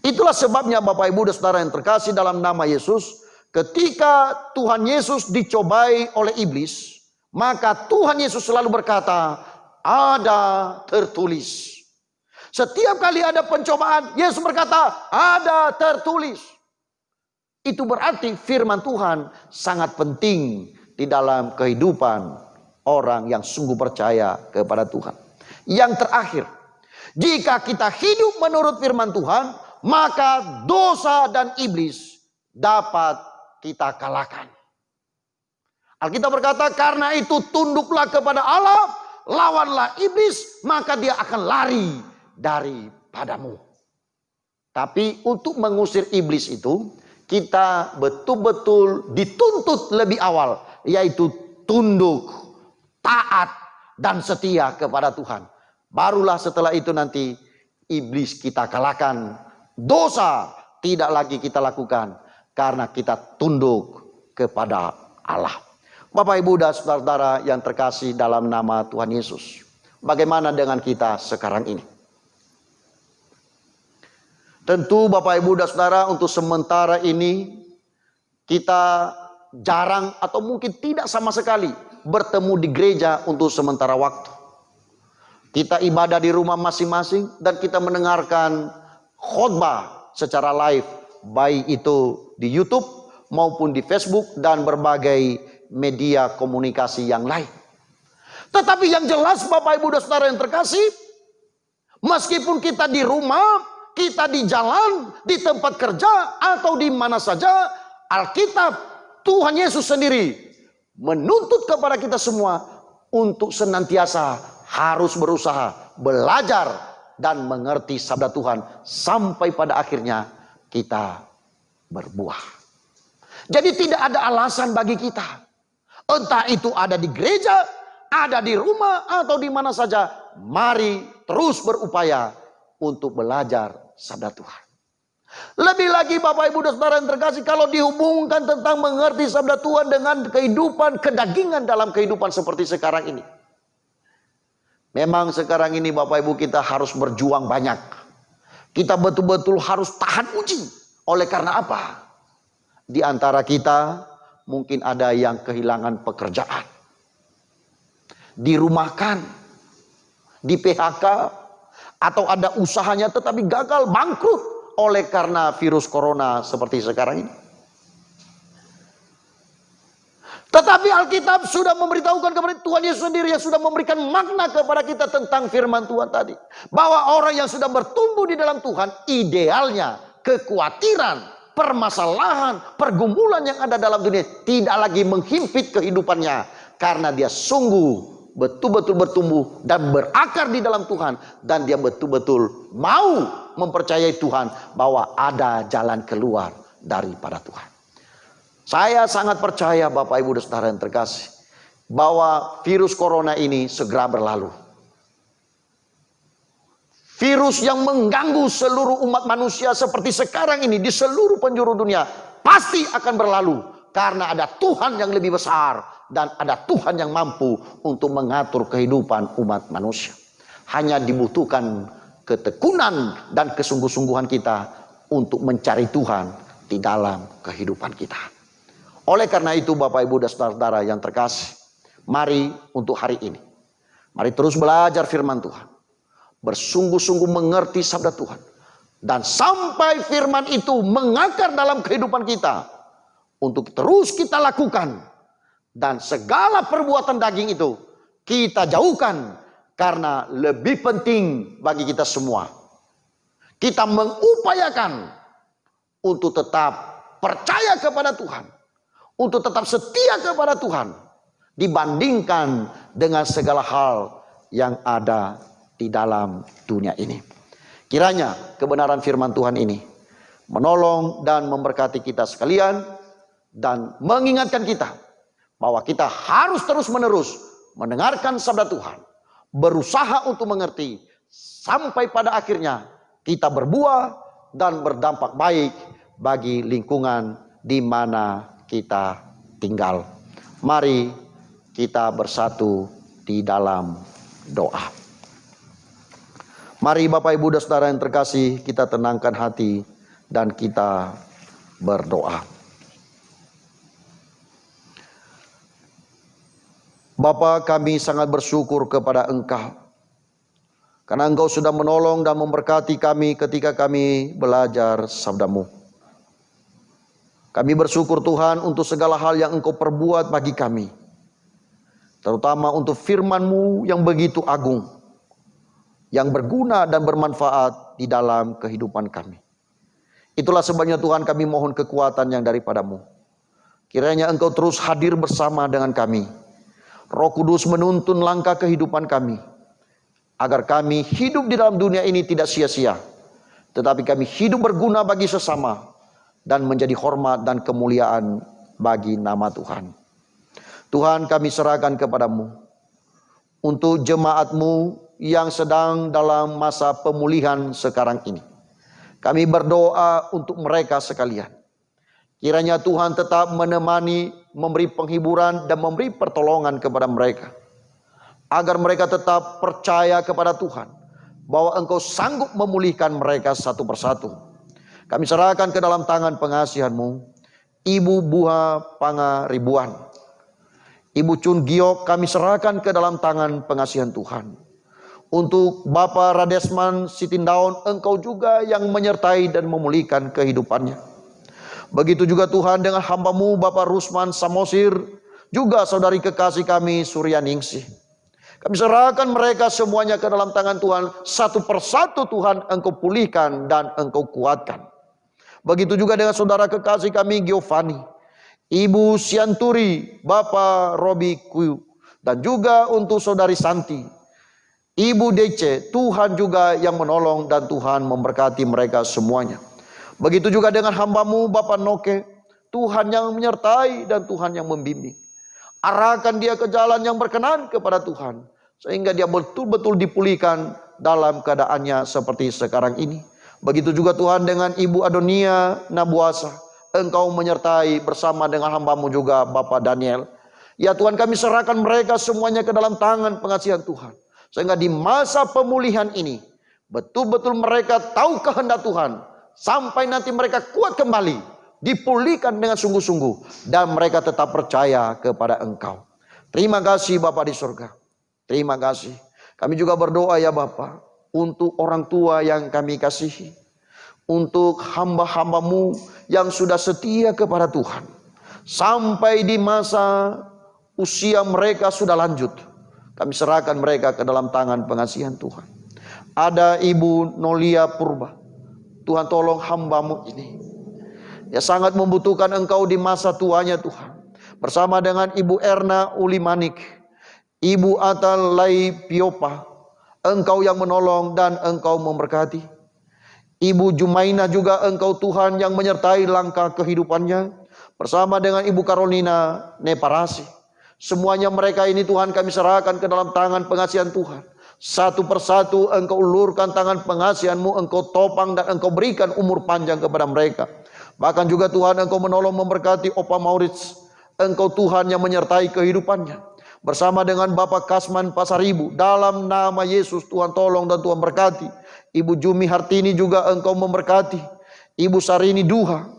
Itulah sebabnya Bapak Ibu dan Saudara yang terkasih dalam nama Yesus, ketika Tuhan Yesus dicobai oleh iblis, maka Tuhan Yesus selalu berkata, ada tertulis. Setiap kali ada pencobaan, Yesus berkata, ada tertulis. Itu berarti firman Tuhan sangat penting di dalam kehidupan orang yang sungguh percaya kepada Tuhan. Yang terakhir, jika kita hidup menurut firman Tuhan, maka dosa dan iblis dapat kita kalahkan. Alkitab berkata, karena itu tunduklah kepada Allah, lawanlah iblis, maka dia akan lari daripadamu. Tapi untuk mengusir iblis itu, kita betul-betul dituntut lebih awal, yaitu tunduk, taat, dan setia kepada Tuhan. Barulah setelah itu nanti iblis kita kalahkan, dosa tidak lagi kita lakukan, karena kita tunduk kepada Allah. Bapak Ibu dan saudara-saudara yang terkasih dalam nama Tuhan Yesus, bagaimana dengan kita sekarang ini? Tentu Bapak Ibu dan saudara, untuk sementara ini kita jarang atau mungkin tidak sama sekali bertemu di gereja untuk sementara waktu. Kita ibadah di rumah masing-masing dan kita mendengarkan khotbah secara live, baik itu di YouTube maupun di Facebook dan berbagai media komunikasi yang lain. Tetapi yang jelas Bapak Ibu dan saudara yang terkasih, meskipun kita di rumah, kita di jalan, di tempat kerja, atau di mana saja, Alkitab, Tuhan Yesus sendiri menuntut kepada kita semua untuk senantiasa harus berusaha, belajar, dan mengerti sabda Tuhan sampai pada akhirnya kita berbuah. Jadi tidak ada alasan bagi kita, entah itu ada di gereja, ada di rumah, atau di mana saja, mari terus berupaya untuk belajar sabda Tuhan. Lebih lagi Bapak Ibu dan saudara yang terkasih, kalau dihubungkan tentang mengerti sabda Tuhan dengan kehidupan kedagingan dalam kehidupan seperti sekarang ini, memang sekarang ini Bapak Ibu kita harus berjuang banyak. Kita betul-betul harus tahan uji. Oleh karena apa? Di antara kita mungkin ada yang kehilangan pekerjaan, dirumahkan, di PHK, atau ada usahanya tetapi gagal, bangkrut oleh karena virus corona seperti sekarang ini. Tetapi Alkitab sudah memberitahukan kepada Tuhan Yesus sendiri yang sudah memberikan makna kepada kita tentang firman Tuhan tadi, bahwa orang yang sudah bertumbuh di dalam Tuhan, idealnya kekhawatiran, permasalahan, pergumulan yang ada dalam dunia tidak lagi menghimpit kehidupannya, karena dia sungguh betul-betul bertumbuh dan berakar di dalam Tuhan, dan dia betul-betul mau mempercayai Tuhan bahwa ada jalan keluar daripada Tuhan. Saya sangat percaya Bapak Ibu dan saudara yang terkasih, bahwa virus corona ini segera berlalu. Virus yang mengganggu seluruh umat manusia seperti sekarang ini di seluruh penjuru dunia pasti akan berlalu, karena ada Tuhan yang lebih besar dan ada Tuhan yang mampu untuk mengatur kehidupan umat manusia. Hanya dibutuhkan ketekunan dan kesungguh-sungguhan kita untuk mencari Tuhan di dalam kehidupan kita. Oleh karena itu Bapak Ibu dan saudara-saudara yang terkasih, mari untuk hari ini, mari terus belajar firman Tuhan, bersungguh-sungguh mengerti sabda Tuhan, dan sampai firman itu mengakar dalam kehidupan kita, untuk terus kita lakukan, Dan segala perbuatan daging itu kita jauhkan, karena lebih penting bagi kita semua, kita mengupayakan untuk tetap percaya kepada Tuhan, untuk tetap setia kepada Tuhan, dibandingkan dengan segala hal yang ada di dalam dunia ini. Kiranya kebenaran firman Tuhan ini menolong dan memberkati kita sekalian, dan mengingatkan kita bahwa kita harus terus-menerus mendengarkan sabda Tuhan, berusaha untuk mengerti, sampai pada akhirnya kita berbuah dan berdampak baik bagi lingkungan di mana kita tinggal. Mari kita bersatu di dalam doa. Mari Bapak Ibu dan Saudara yang terkasih, kita tenangkan hati dan kita berdoa. Bapa, kami sangat bersyukur kepada Engkau, karena Engkau sudah menolong dan memberkati kami ketika kami belajar sabda-Mu. Kami bersyukur Tuhan untuk segala hal yang Engkau perbuat bagi kami, terutama untuk firman-Mu yang begitu agung, yang berguna dan bermanfaat di dalam kehidupan kami. Itulah sebabnya Tuhan, kami mohon kekuatan yang daripada-Mu. Kiranya Engkau terus hadir bersama dengan kami. Roh Kudus menuntun langkah kehidupan kami, agar kami hidup di dalam dunia ini tidak sia-sia, tetapi kami hidup berguna bagi sesama, dan menjadi hormat dan kemuliaan bagi nama Tuhan. Tuhan, kami serahkan kepada-Mu untuk jemaat-Mu yang sedang dalam masa pemulihan sekarang ini. Kami berdoa untuk mereka sekalian. Kiranya Tuhan tetap menemani, memberi penghiburan dan memberi pertolongan kepada mereka, agar mereka tetap percaya kepada Tuhan bahwa Engkau sanggup memulihkan mereka satu persatu. Kami serahkan ke dalam tangan pengasihan-Mu Ibu Buha Pangaribuan, Ibu Chun Giok, kami serahkan ke dalam tangan pengasihan Tuhan. Untuk Bapak Radesman Sitindaun, Engkau juga yang menyertai dan memulihkan kehidupannya. Begitu juga Tuhan dengan hamba-Mu Bapak Rusman Samosir, juga saudari kekasih kami Suryaningsih. Kami serahkan mereka semuanya ke dalam tangan Tuhan. Satu persatu Tuhan Engkau pulihkan dan Engkau kuatkan. Begitu juga dengan saudara kekasih kami Giovanni, Ibu Sianturi, Bapak Robi Kuyu, dan juga untuk saudari Santi, Ibu Dece. Tuhan juga yang menolong dan Tuhan memberkati mereka semuanya. Begitu juga dengan hamba-Mu Bapak Noke, Tuhan yang menyertai dan Tuhan yang membimbing. Arahkan dia ke jalan yang berkenan kepada Tuhan, sehingga dia betul-betul dipulihkan dalam keadaannya seperti sekarang ini. Begitu juga Tuhan dengan Ibu Adonia Nabuasa, Engkau menyertai bersama dengan hamba-Mu juga Bapak Daniel. Ya Tuhan, kami serahkan mereka semuanya ke dalam tangan pengasihan Tuhan, sehingga di masa pemulihan ini betul-betul mereka tahu kehendak Tuhan, sampai nanti mereka kuat kembali, dipulihkan dengan sungguh-sungguh, dan mereka tetap percaya kepada Engkau. Terima kasih Bapa di surga. Terima kasih. Kami juga berdoa ya Bapa, untuk orang tua yang kami kasihi, untuk hamba-hamba-Mu yang sudah setia kepada Tuhan, sampai di masa usia mereka sudah lanjut. Kami serahkan mereka ke dalam tangan pengasihan Tuhan. Ada Ibu Nolia Purba, Tuhan tolong hamba-Mu ini, ya sangat membutuhkan Engkau di masa tuanya Tuhan. Bersama dengan Ibu Erna Ulimanik, Ibu Atal Lai Piopa, Engkau yang menolong dan Engkau memberkati. Ibu Jumaina juga Engkau Tuhan yang menyertai langkah kehidupannya. Bersama dengan Ibu Carolina Neparasi. Semuanya mereka ini Tuhan kami serahkan ke dalam tangan pengasihan Tuhan. Satu persatu Engkau ulurkan tangan pengasihan-Mu, Engkau topang dan Engkau berikan umur panjang kepada mereka. Bahkan juga Tuhan Engkau menolong memberkati Opa Maurits. Engkau Tuhan yang menyertai kehidupannya. Bersama dengan Bapak Kasman Pasaribu, dalam nama Yesus Tuhan tolong dan Tuhan berkati. Ibu Jumi Hartini juga Engkau memberkati. Ibu Sarini Duha,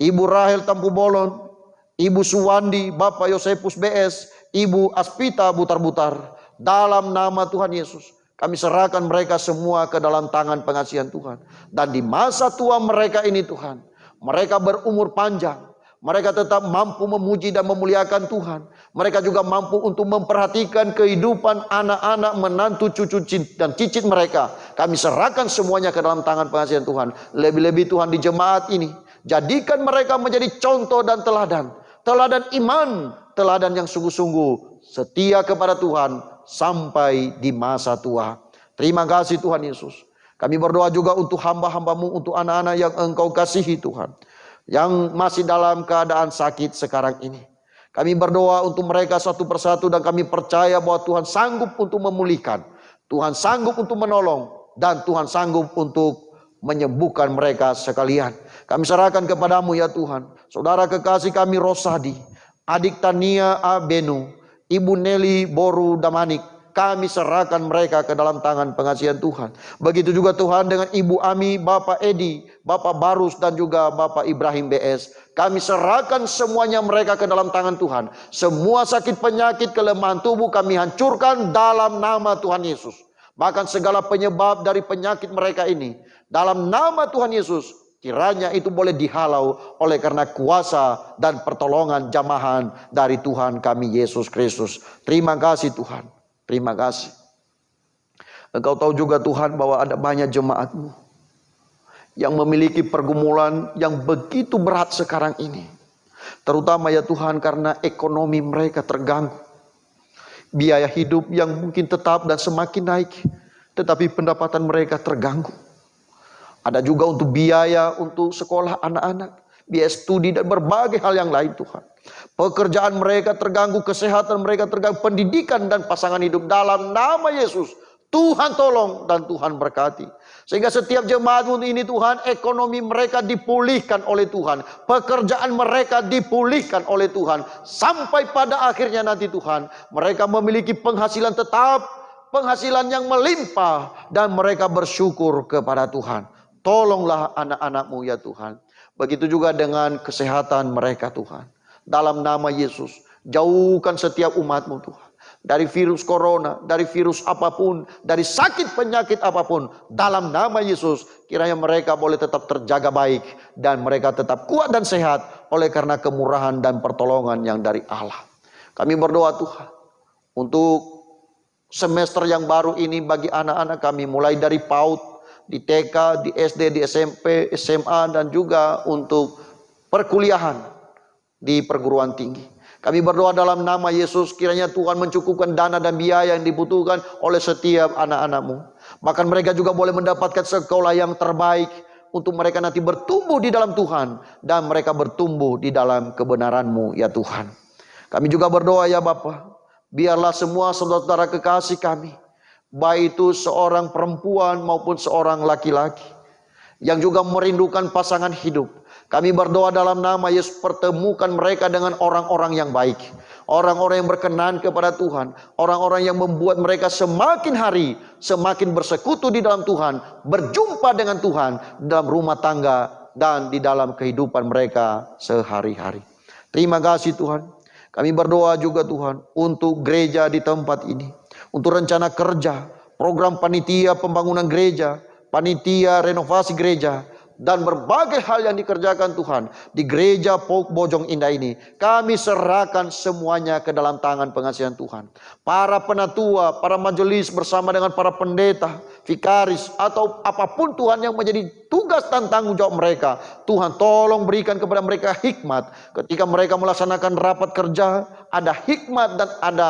Ibu Rahel Tampu Bolon, Ibu Suwandi, Bapak Yosepus BS, Ibu Aspita Butar-Butar. Dalam nama Tuhan Yesus, kami serahkan mereka semua ke dalam tangan pengasihan Tuhan. Dan di masa tua mereka ini Tuhan, mereka berumur panjang, Mereka tetap mampu memuji dan memuliakan Tuhan. Mereka juga mampu untuk memperhatikan kehidupan anak-anak, menantu, cucu dan cicit mereka. Kami serahkan semuanya ke dalam tangan pengasihan Tuhan. Lebih-lebih Tuhan di jemaat ini, jadikan mereka menjadi contoh dan teladan. Teladan iman, teladan yang sungguh-sungguh setia kepada Tuhan sampai di masa tua. Terima kasih Tuhan Yesus. Kami berdoa juga untuk hamba-hambamu, untuk anak-anak yang Engkau kasihi Tuhan, yang masih dalam keadaan sakit sekarang ini. Kami berdoa untuk mereka satu persatu dan kami percaya bahwa Tuhan sanggup untuk memulihkan, Tuhan sanggup untuk menolong, dan Tuhan sanggup untuk menyembuhkan mereka sekalian. Kami serahkan kepadamu ya Tuhan, saudara kekasih kami Rosadi, adik Tania Abenu, Ibu Nelly Boru Damanik, kami serahkan mereka ke dalam tangan pengasihan Tuhan. Begitu juga Tuhan dengan Ibu Ami, Bapak Edi, Bapak Barus dan juga Bapak Ibrahim BS. Kami serahkan semuanya mereka ke dalam tangan Tuhan. Semua sakit penyakit kelemahan tubuh kami hancurkan dalam nama Tuhan Yesus. Bahkan segala penyebab dari penyakit mereka ini, dalam nama Tuhan Yesus, kiranya itu boleh dihalau oleh karena kuasa dan pertolongan jamahan dari Tuhan kami Yesus Kristus. Terima kasih Tuhan. Terima kasih. Engkau tahu juga Tuhan bahwa ada banyak jemaat-Mu yang memiliki pergumulan yang begitu berat sekarang ini. Terutama ya Tuhan karena ekonomi mereka terganggu. Biaya hidup yang mungkin tetap dan semakin naik, tetapi pendapatan mereka terganggu. Ada juga untuk biaya untuk sekolah anak-anak, biaya studi dan berbagai hal yang lain Tuhan. Pekerjaan mereka terganggu, kesehatan mereka terganggu, pendidikan dan pasangan hidup. Dalam nama Yesus, Tuhan tolong dan Tuhan berkati. Sehingga setiap jemaat ini Tuhan, ekonomi mereka dipulihkan oleh Tuhan. Pekerjaan mereka dipulihkan oleh Tuhan. Sampai pada akhirnya nanti Tuhan, mereka memiliki penghasilan tetap, penghasilan yang melimpah. Dan mereka bersyukur kepada Tuhan. Tolonglah anak-anak-Mu ya Tuhan. Begitu juga dengan kesehatan mereka Tuhan. Dalam nama Yesus, jauhkan setiap umat-Mu Tuhan. Dari virus corona, dari virus apapun, dari sakit penyakit apapun. Dalam nama Yesus, kiranya mereka boleh tetap terjaga baik. Dan mereka tetap kuat dan sehat oleh karena kemurahan dan pertolongan yang dari Allah. Kami berdoa Tuhan, untuk semester yang baru ini bagi anak-anak kami. Mulai dari PAUD, di TK, di SD, di SMP, SMA, dan juga untuk perkuliahan di perguruan tinggi. Kami berdoa dalam nama Yesus, kiranya Tuhan mencukupkan dana dan biaya yang dibutuhkan oleh setiap anak-anak-Mu. Bahkan mereka juga boleh mendapatkan sekolah yang terbaik untuk mereka nanti bertumbuh di dalam Tuhan dan mereka bertumbuh di dalam kebenaran-Mu ya Tuhan. Kami juga berdoa ya Bapa, biarlah semua saudara-saudara kekasih kami, baik itu seorang perempuan maupun seorang laki-laki yang juga merindukan pasangan hidup, kami berdoa dalam nama Yesus, pertemukan mereka dengan orang-orang yang baik, orang-orang yang berkenan kepada Tuhan, orang-orang yang membuat mereka semakin hari semakin bersekutu di dalam Tuhan, berjumpa dengan Tuhan dalam rumah tangga dan di dalam kehidupan mereka sehari-hari. Terima kasih Tuhan. Kami berdoa juga Tuhan untuk gereja di tempat ini, untuk rencana kerja, program panitia pembangunan gereja, panitia renovasi gereja, dan berbagai hal yang dikerjakan Tuhan di gereja POUK Bojong Indah ini. Kami serahkan semuanya ke dalam tangan pengasihan Tuhan. Para penatua, para majelis bersama dengan para pendeta, vikaris, atau apapun Tuhan yang menjadi tugas dan tanggung jawab mereka, Tuhan tolong berikan kepada mereka hikmat. Ketika mereka melaksanakan rapat kerja, ada hikmat dan ada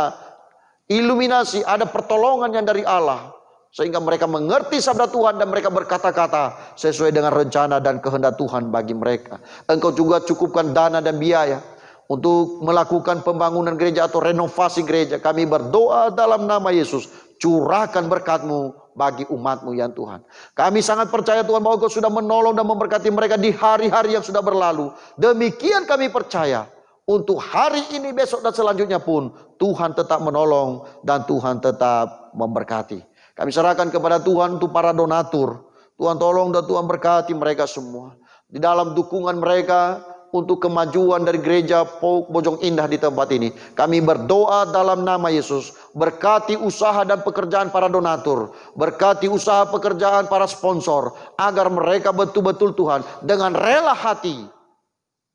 iluminasi, ada pertolongan yang dari Allah, sehingga mereka mengerti sabda Tuhan dan mereka berkata-kata sesuai dengan rencana dan kehendak Tuhan bagi mereka. Engkau juga cukupkan dana dan biaya untuk melakukan pembangunan gereja atau renovasi gereja. Kami berdoa dalam nama Yesus, curahkan berkat-Mu bagi umat-Mu ya Tuhan. Kami sangat percaya Tuhan bahwa Engkau sudah menolong dan memberkati mereka di hari-hari yang sudah berlalu. Demikian kami percaya untuk hari ini, besok dan selanjutnya pun Tuhan tetap menolong dan Tuhan tetap memberkati. Kami serahkan kepada Tuhan untuk para donatur. Tuhan tolong dan Tuhan berkati mereka semua. Di dalam dukungan mereka untuk kemajuan dari gereja POUK Bojong Indah di tempat ini. Kami berdoa dalam nama Yesus. Berkati usaha dan pekerjaan para donatur. Berkati usaha pekerjaan para sponsor. Agar mereka betul-betul Tuhan dengan rela hati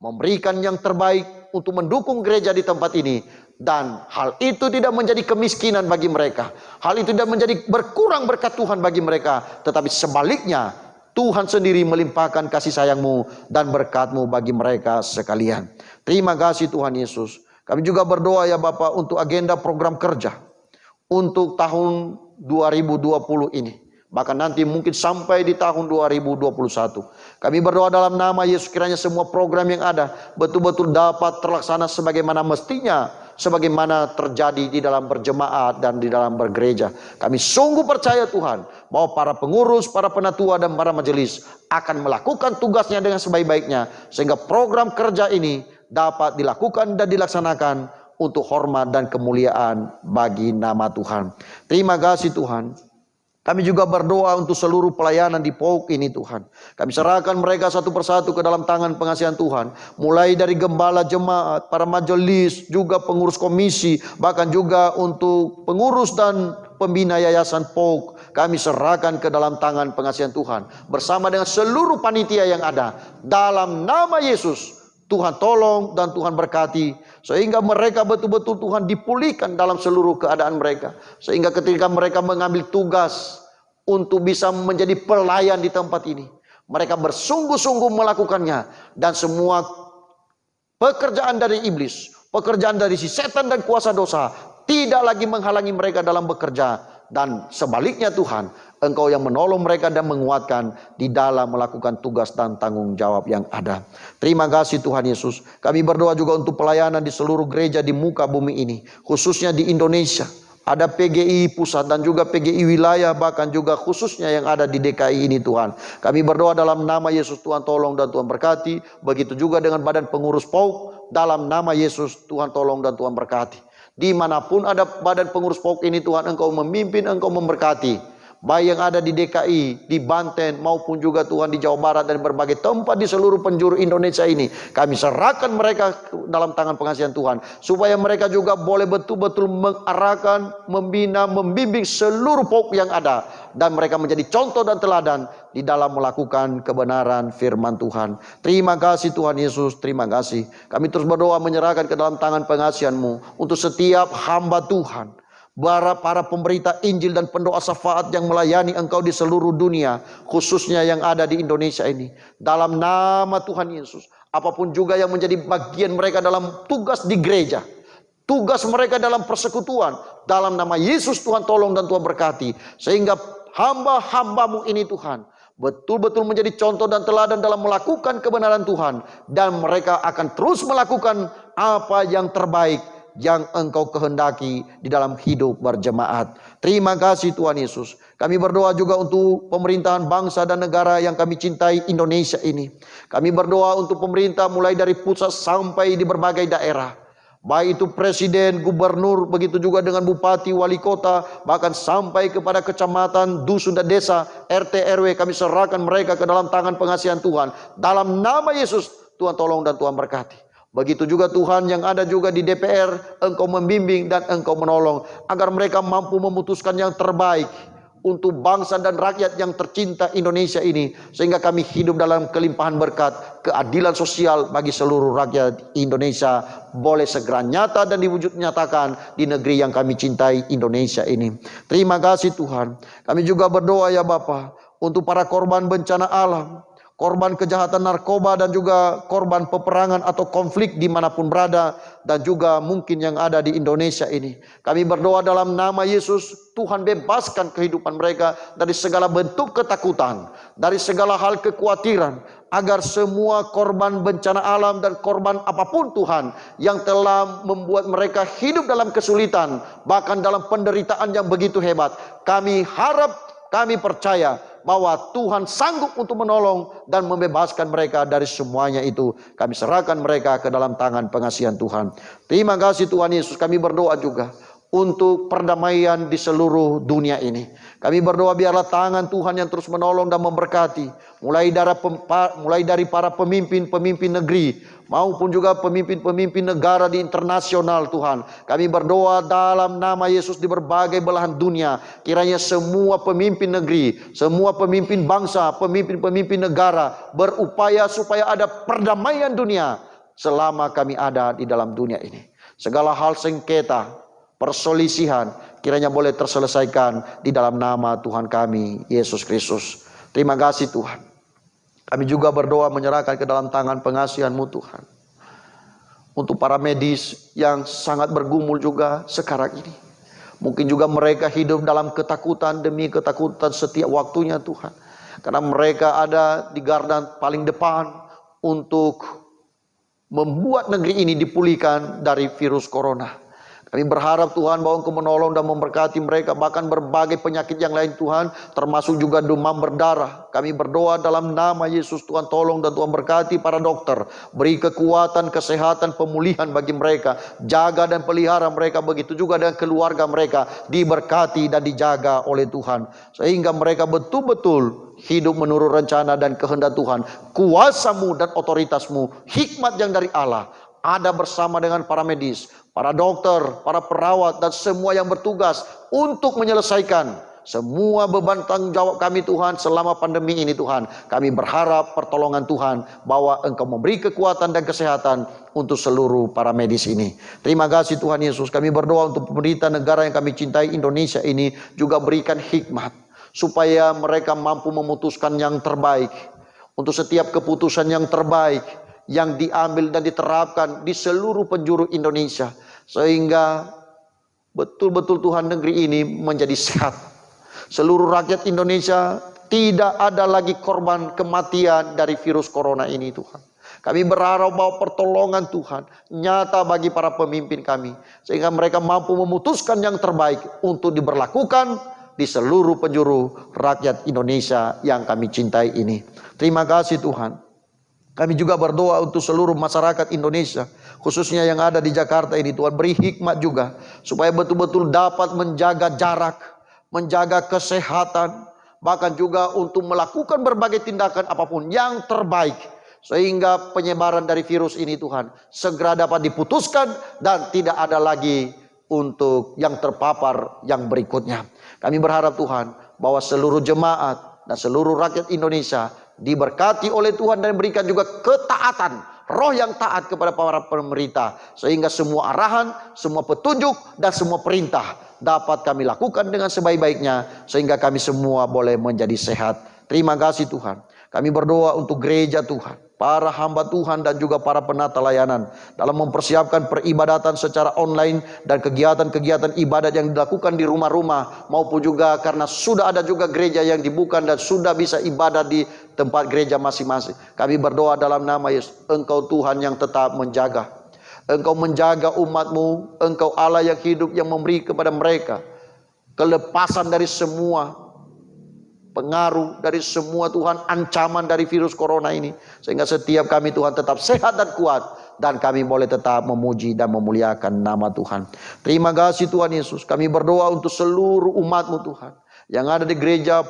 memberikan yang terbaik untuk mendukung gereja di tempat ini. Dan hal itu tidak menjadi kemiskinan bagi mereka. Hal itu tidak menjadi berkurang berkat Tuhan bagi mereka. Tetapi sebaliknya, Tuhan sendiri melimpahkan kasih sayang-Mu dan berkat-Mu bagi mereka sekalian. Terima kasih Tuhan Yesus. Kami juga berdoa ya Bapak untuk agenda program kerja untuk tahun 2020 ini. Bahkan nanti mungkin sampai di tahun 2021. Kami berdoa dalam nama Yesus, kiranya semua program yang ada betul-betul dapat terlaksana sebagaimana mestinya, sebagaimana terjadi di dalam berjemaat dan di dalam bergereja. Kami sungguh percaya Tuhan bahwa para pengurus, para penatua dan para majelis akan melakukan tugasnya dengan sebaik-baiknya, sehingga program kerja ini dapat dilakukan dan dilaksanakan untuk hormat dan kemuliaan bagi nama Tuhan. Terima kasih Tuhan. Kami juga berdoa untuk seluruh pelayanan di POUK ini Tuhan. Kami serahkan mereka satu persatu ke dalam tangan pengasihan Tuhan. Mulai dari gembala jemaat, para majelis, juga pengurus komisi, bahkan juga untuk pengurus dan pembina yayasan POUK. Kami serahkan ke dalam tangan pengasihan Tuhan. Bersama dengan seluruh panitia yang ada. Dalam nama Yesus, Tuhan tolong dan Tuhan berkati. Sehingga mereka betul-betul Tuhan dipulihkan dalam seluruh keadaan mereka. Sehingga ketika mereka mengambil tugas untuk bisa menjadi pelayan di tempat ini, mereka bersungguh-sungguh melakukannya. Dan semua pekerjaan dari iblis, pekerjaan dari si setan dan kuasa dosa tidak lagi menghalangi mereka dalam bekerja. Dan sebaliknya Tuhan, Engkau yang menolong mereka dan menguatkan di dalam melakukan tugas dan tanggung jawab yang ada. Terima kasih Tuhan Yesus. Kami berdoa juga untuk pelayanan di seluruh gereja di muka bumi ini, khususnya di Indonesia. Ada PGI pusat dan juga PGI wilayah, bahkan juga khususnya yang ada di DKI ini Tuhan. Kami berdoa dalam nama Yesus, Tuhan tolong dan Tuhan berkati. Begitu juga dengan badan pengurus POUK, dalam nama Yesus Tuhan tolong dan Tuhan berkati. Dimanapun ada badan pengurus POUK ini Tuhan, Engkau memimpin, Engkau memberkati. Baik yang ada di DKI, di Banten, maupun juga Tuhan di Jawa Barat dan berbagai tempat di seluruh penjuru Indonesia ini. Kami serahkan mereka dalam tangan pengasihan Tuhan. Supaya mereka juga boleh betul-betul mengarahkan, membina, membimbing seluruh POUK yang ada. Dan mereka menjadi contoh dan teladan di dalam melakukan kebenaran firman Tuhan. Terima kasih Tuhan Yesus, terima kasih. Kami terus berdoa menyerahkan ke dalam tangan pengasihan-Mu untuk setiap hamba Tuhan, para pemberita Injil dan pendoa syafaat yang melayani Engkau di seluruh dunia, khususnya yang ada di Indonesia ini. Dalam nama Tuhan Yesus, apapun juga yang menjadi bagian mereka dalam tugas di gereja, tugas mereka dalam persekutuan, dalam nama Yesus Tuhan tolong dan Tuhan berkati. Sehingga hamba-hamba-Mu ini Tuhan betul-betul menjadi contoh dan teladan dalam melakukan kebenaran Tuhan. Dan mereka akan terus melakukan apa yang terbaik yang Engkau kehendaki di dalam hidup berjemaat. Terima kasih Tuhan Yesus. Kami berdoa juga untuk pemerintahan bangsa dan negara yang kami cintai, Indonesia ini. Kami berdoa untuk pemerintah mulai dari pusat sampai di berbagai daerah. Baik itu presiden, gubernur, begitu juga dengan bupati, wali kota, bahkan sampai kepada kecamatan, dusun dan desa, RT, RW. Kami serahkan mereka ke dalam tangan pengasihan Tuhan. Dalam nama Yesus, Tuhan tolong dan Tuhan berkati. Begitu juga Tuhan yang ada juga di DPR, Engkau membimbing dan Engkau menolong agar mereka mampu memutuskan yang terbaik untuk bangsa dan rakyat yang tercinta Indonesia ini, sehingga kami hidup dalam kelimpahan berkat, keadilan sosial bagi seluruh rakyat Indonesia boleh segera nyata dan diwujud nyatakan di negeri yang kami cintai, Indonesia ini. Terima kasih Tuhan. Kami juga berdoa ya Bapa untuk para korban bencana alam, korban kejahatan narkoba, dan juga korban peperangan atau konflik dimanapun berada, dan juga mungkin yang ada di Indonesia ini. Kami berdoa dalam nama Yesus, Tuhan bebaskan kehidupan mereka dari segala bentuk ketakutan, dari segala hal kekhawatiran, agar semua korban bencana alam dan korban apapun Tuhan yang telah membuat mereka hidup dalam kesulitan, bahkan dalam penderitaan yang begitu hebat, kami harap, kami percaya bahwa Tuhan sanggup untuk menolong dan membebaskan mereka dari semuanya itu. Kami serahkan mereka ke dalam tangan pengasihan Tuhan. Terima kasih Tuhan Yesus. Kami berdoa juga untuk perdamaian di seluruh dunia ini. Kami berdoa biarlah tangan Tuhan yang terus menolong dan memberkati, mulai dari para pemimpin negeri maupun juga pemimpin negara di internasional Tuhan. Kami berdoa dalam nama Yesus di berbagai belahan dunia, kiranya semua pemimpin negeri, semua pemimpin bangsa, pemimpin negara berupaya supaya ada perdamaian dunia, selama kami ada di dalam dunia ini. Segala hal sengketa, perselisihan, kiranya boleh terselesaikan di dalam nama Tuhan kami, Yesus Kristus. Terima kasih Tuhan. Kami juga berdoa menyerahkan ke dalam tangan pengasihan-Mu Tuhan. Untuk para medis yang sangat bergumul juga sekarang ini. Mungkin juga mereka hidup dalam ketakutan demi ketakutan setiap waktunya Tuhan. Karena mereka ada di garda paling depan untuk membuat negeri ini dipulihkan dari virus corona. Kami berharap Tuhan bahwa Engkau menolong dan memberkati mereka, bahkan berbagai penyakit yang lain Tuhan, termasuk juga demam berdarah. Kami berdoa dalam nama Yesus, Tuhan tolong dan Tuhan berkati para dokter. Beri kekuatan, kesehatan, pemulihan bagi mereka. Jaga dan pelihara mereka, begitu juga dengan keluarga mereka. Diberkati dan dijaga oleh Tuhan. Sehingga mereka betul-betul hidup menurut rencana dan kehendak Tuhan. Kuasa-Mu dan otoritas-Mu, hikmat yang dari Allah, ada bersama dengan para medis, para dokter, para perawat, dan semua yang bertugas untuk menyelesaikan semua beban tanggung jawab kami Tuhan selama pandemi ini Tuhan. Kami berharap pertolongan Tuhan, bahwa Engkau memberi kekuatan dan kesehatan untuk seluruh para medis ini. Terima kasih Tuhan Yesus. Kami berdoa untuk pemerintah negara yang kami cintai, Indonesia ini, juga berikan hikmat supaya mereka mampu memutuskan yang terbaik, untuk setiap keputusan yang terbaik yang diambil dan diterapkan di seluruh penjuru Indonesia, sehingga betul-betul Tuhan negeri ini menjadi sehat. Seluruh rakyat Indonesia tidak ada lagi korban kematian dari virus corona ini Tuhan. Kami berharap bahwa pertolongan Tuhan nyata bagi para pemimpin kami, sehingga mereka mampu memutuskan yang terbaik untuk diberlakukan di seluruh penjuru rakyat Indonesia yang kami cintai ini. Terima kasih Tuhan. Kami juga berdoa untuk seluruh masyarakat Indonesia, khususnya yang ada di Jakarta ini. Tuhan beri hikmat juga, supaya betul-betul dapat menjaga jarak, menjaga kesehatan, bahkan juga untuk melakukan berbagai tindakan apapun yang terbaik, sehingga penyebaran dari virus ini Tuhan segera dapat diputuskan dan tidak ada lagi untuk yang terpapar yang berikutnya. Kami berharap Tuhan bahwa seluruh jemaat dan seluruh rakyat Indonesia diberkati oleh Tuhan dan berikan juga ketaatan, roh yang taat kepada para pemerintah, sehingga semua arahan, semua petunjuk dan semua perintah dapat kami lakukan dengan sebaik-baiknya, sehingga kami semua boleh menjadi sehat. Terima kasih Tuhan. Kami berdoa untuk gereja Tuhan, para hamba Tuhan dan juga para penata layanan dalam mempersiapkan peribadatan secara online dan kegiatan-kegiatan ibadat yang dilakukan di rumah-rumah, maupun juga karena sudah ada juga gereja yang dibuka dan sudah bisa ibadat di tempat gereja masing-masing. Kami berdoa dalam nama Yesus, Engkau Tuhan yang tetap menjaga. Engkau menjaga umat-Mu, Engkau Allah yang hidup, yang memberi kepada mereka kelepasan dari semua pengaruh, dari semua Tuhan ancaman dari virus corona ini, sehingga setiap kami Tuhan tetap sehat dan kuat, dan kami boleh tetap memuji dan memuliakan nama Tuhan. Terima kasih Tuhan Yesus. Kami berdoa untuk seluruh umat-Mu Tuhan yang ada di gereja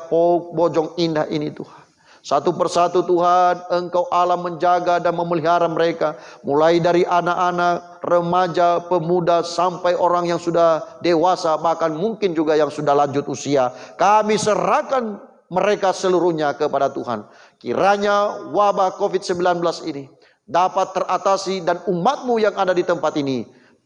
Bojong Indah ini Tuhan. Satu persatu Tuhan, Engkau Allah menjaga dan memelihara mereka, mulai dari anak-anak, remaja, pemuda, sampai orang yang sudah dewasa, bahkan mungkin juga yang sudah lanjut usia. Kami serahkan mereka seluruhnya kepada Tuhan. Kiranya wabah COVID-19 ini dapat teratasi, dan umat-Mu yang ada di tempat ini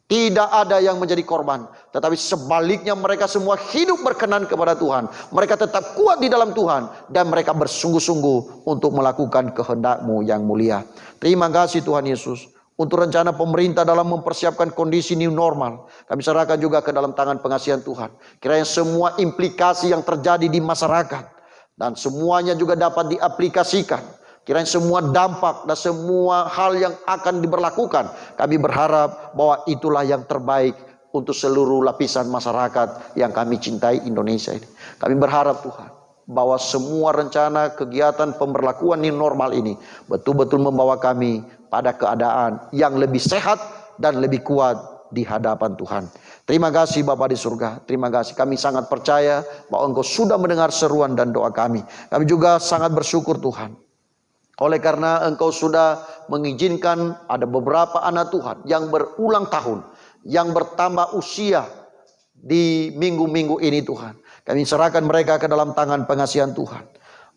tidak ada yang menjadi korban, tetapi sebaliknya mereka semua hidup berkenan kepada Tuhan. Mereka tetap kuat di dalam Tuhan, dan mereka bersungguh-sungguh untuk melakukan kehendak-Mu yang mulia. Terima kasih Tuhan Yesus. Untuk rencana pemerintah dalam mempersiapkan kondisi new normal, kami serahkan juga ke dalam tangan pengasihan Tuhan. Kiranya semua implikasi yang terjadi di masyarakat dan semuanya juga dapat diaplikasikan. Kiranya semua dampak dan semua hal yang akan diberlakukan, kami berharap bahwa itulah yang terbaik untuk seluruh lapisan masyarakat yang kami cintai Indonesia ini. Kami berharap Tuhan, bahwa semua rencana kegiatan pemberlakuan new normal ini betul-betul membawa kami pada keadaan yang lebih sehat dan lebih kuat di hadapan Tuhan. Terima kasih Bapa di surga. Terima kasih. Kami sangat percaya bahwa Engkau sudah mendengar seruan dan doa kami. Kami juga sangat bersyukur Tuhan, oleh karena Engkau sudah mengizinkan ada beberapa anak Tuhan yang berulang tahun, yang bertambah usia di minggu-minggu ini Tuhan. Kami serahkan mereka ke dalam tangan pengasihan Tuhan.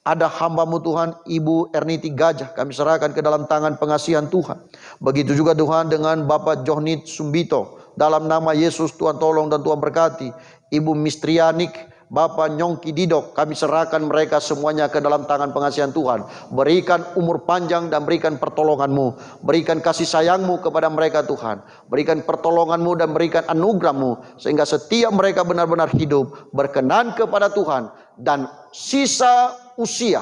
Ada hamba-Mu Tuhan, Ibu Erniti Gajah, kami serahkan ke dalam tangan pengasihan Tuhan. Begitu juga Tuhan dengan Bapak Johnit Sumbito, dalam nama Yesus Tuhan tolong dan Tuhan berkati. Ibu Mistrianik, Bapak Nyongki Didok, kami serahkan mereka semuanya ke dalam tangan pengasihan Tuhan. Berikan umur panjang dan berikan pertolongan-Mu. Berikan kasih sayang-Mu kepada mereka Tuhan. Berikan pertolongan-Mu dan berikan anugerah-Mu, sehingga setiap mereka benar-benar hidup berkenan kepada Tuhan. Dan sisa usia,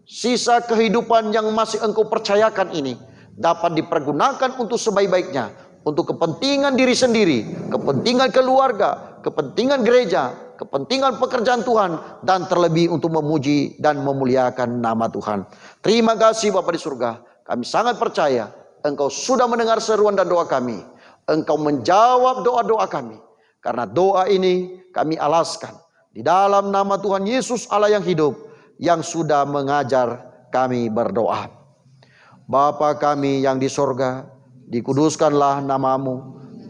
sisa kehidupan yang masih Engkau percayakan ini dapat dipergunakan untuk sebaik-baiknya, untuk kepentingan diri sendiri, kepentingan keluarga, kepentingan gereja, kepentingan pekerjaan Tuhan, dan terlebih untuk memuji dan memuliakan nama Tuhan. Terima kasih Bapa di surga. Kami sangat percaya Engkau sudah mendengar seruan dan doa kami. Engkau menjawab doa-doa kami. Karena doa ini kami alaskan di dalam nama Tuhan Yesus Allah yang hidup, yang sudah mengajar kami berdoa. Bapa kami yang di sorga, dikuduskanlah nama-Mu.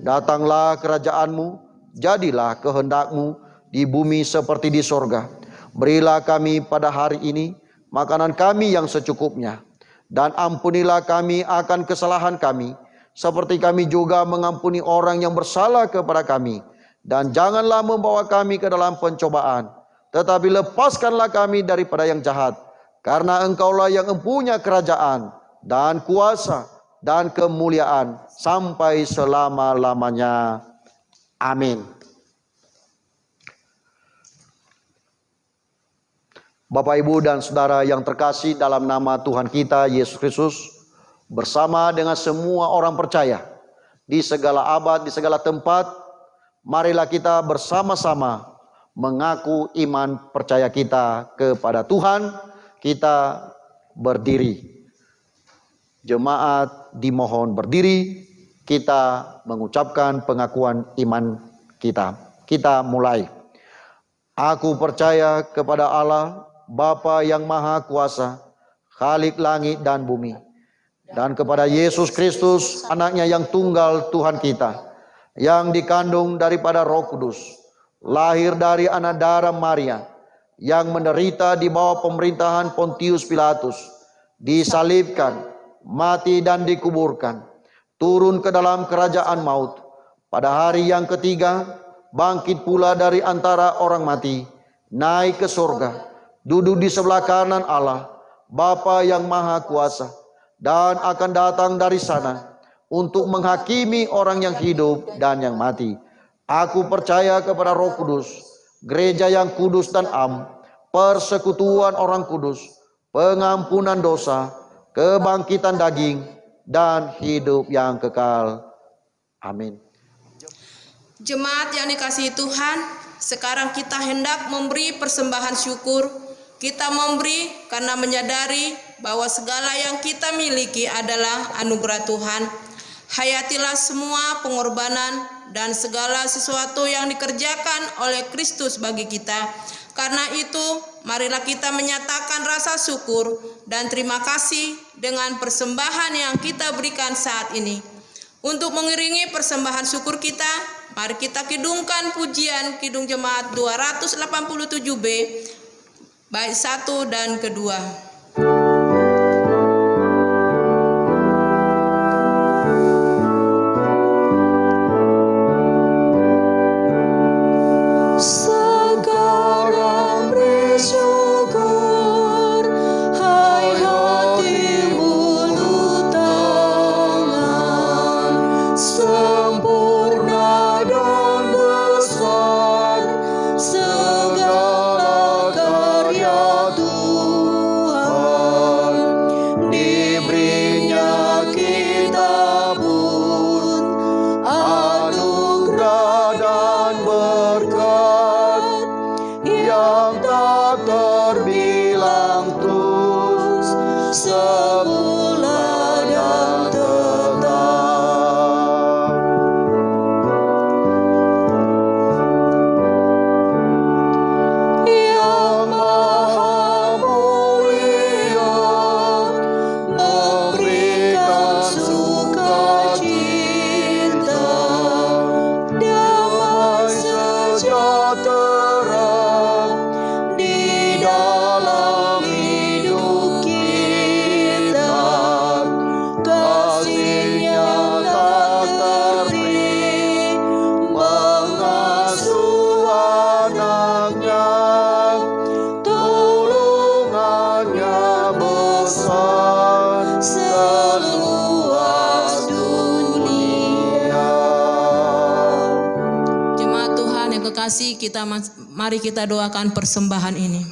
Datanglah kerajaan-Mu, jadilah kehendak-Mu di bumi seperti di sorga. Berilah kami pada hari ini makanan kami yang secukupnya. Dan ampunilah kami akan kesalahan kami, seperti kami juga mengampuni orang yang bersalah kepada kami. Dan janganlah membawa kami ke dalam pencobaan, tetapi lepaskanlah kami daripada yang jahat. Karena Engkaulah yang mempunyai kerajaan dan kuasa dan kemuliaan sampai selama-lamanya. Amin. Bapak, Ibu, dan Saudara yang terkasih dalam nama Tuhan kita Yesus Kristus, bersama dengan semua orang percaya di segala abad, di segala tempat, marilah kita bersama-sama mengaku iman percaya kita kepada Tuhan. Kita berdiri. Jemaat dimohon berdiri, kita mengucapkan pengakuan iman kita. Kita mulai. Aku percaya kepada Allah, Bapa yang Maha Kuasa, Khalik langit dan bumi, dan kepada Yesus Kristus, anaknya yang tunggal Tuhan kita, yang dikandung daripada Roh Kudus, lahir dari anak darah Maria, yang menderita di bawah pemerintahan Pontius Pilatus, disalibkan, mati dan dikuburkan, turun ke dalam kerajaan maut, pada hari yang ketiga bangkit pula dari antara orang mati, naik ke surga, duduk di sebelah kanan Allah, Bapa yang Maha Kuasa, dan akan datang dari sana untuk menghakimi orang yang hidup dan yang mati. Aku percaya kepada Roh Kudus, gereja yang kudus dan am, persekutuan orang kudus, pengampunan dosa, kebangkitan daging, dan hidup yang kekal. Amin. Jemaat yang dikasihi Tuhan, sekarang kita hendak memberi persembahan syukur. Kita memberi karena menyadari bahwa segala yang kita miliki adalah anugerah Tuhan. Hayatilah semua pengorbanan dan segala sesuatu yang dikerjakan oleh Kristus bagi kita. Karena itu, marilah kita menyatakan rasa syukur dan terima kasih dengan persembahan yang kita berikan saat ini. Untuk mengiringi persembahan syukur kita, mari kita kidungkan pujian Kidung Jemaat 287B, bait 1 dan kedua. Sekarang bersyukur, hai hati mulut tangan, sempurna dan besar segala karya Tuhan. Diberinya kita pun anugerah dan berkat yang tak terbilang terus, semula dan tetap. Yang Maha Mulia memberikan sukacita, damai sejahtera di dalam kasih, mari kita doakan persembahan ini.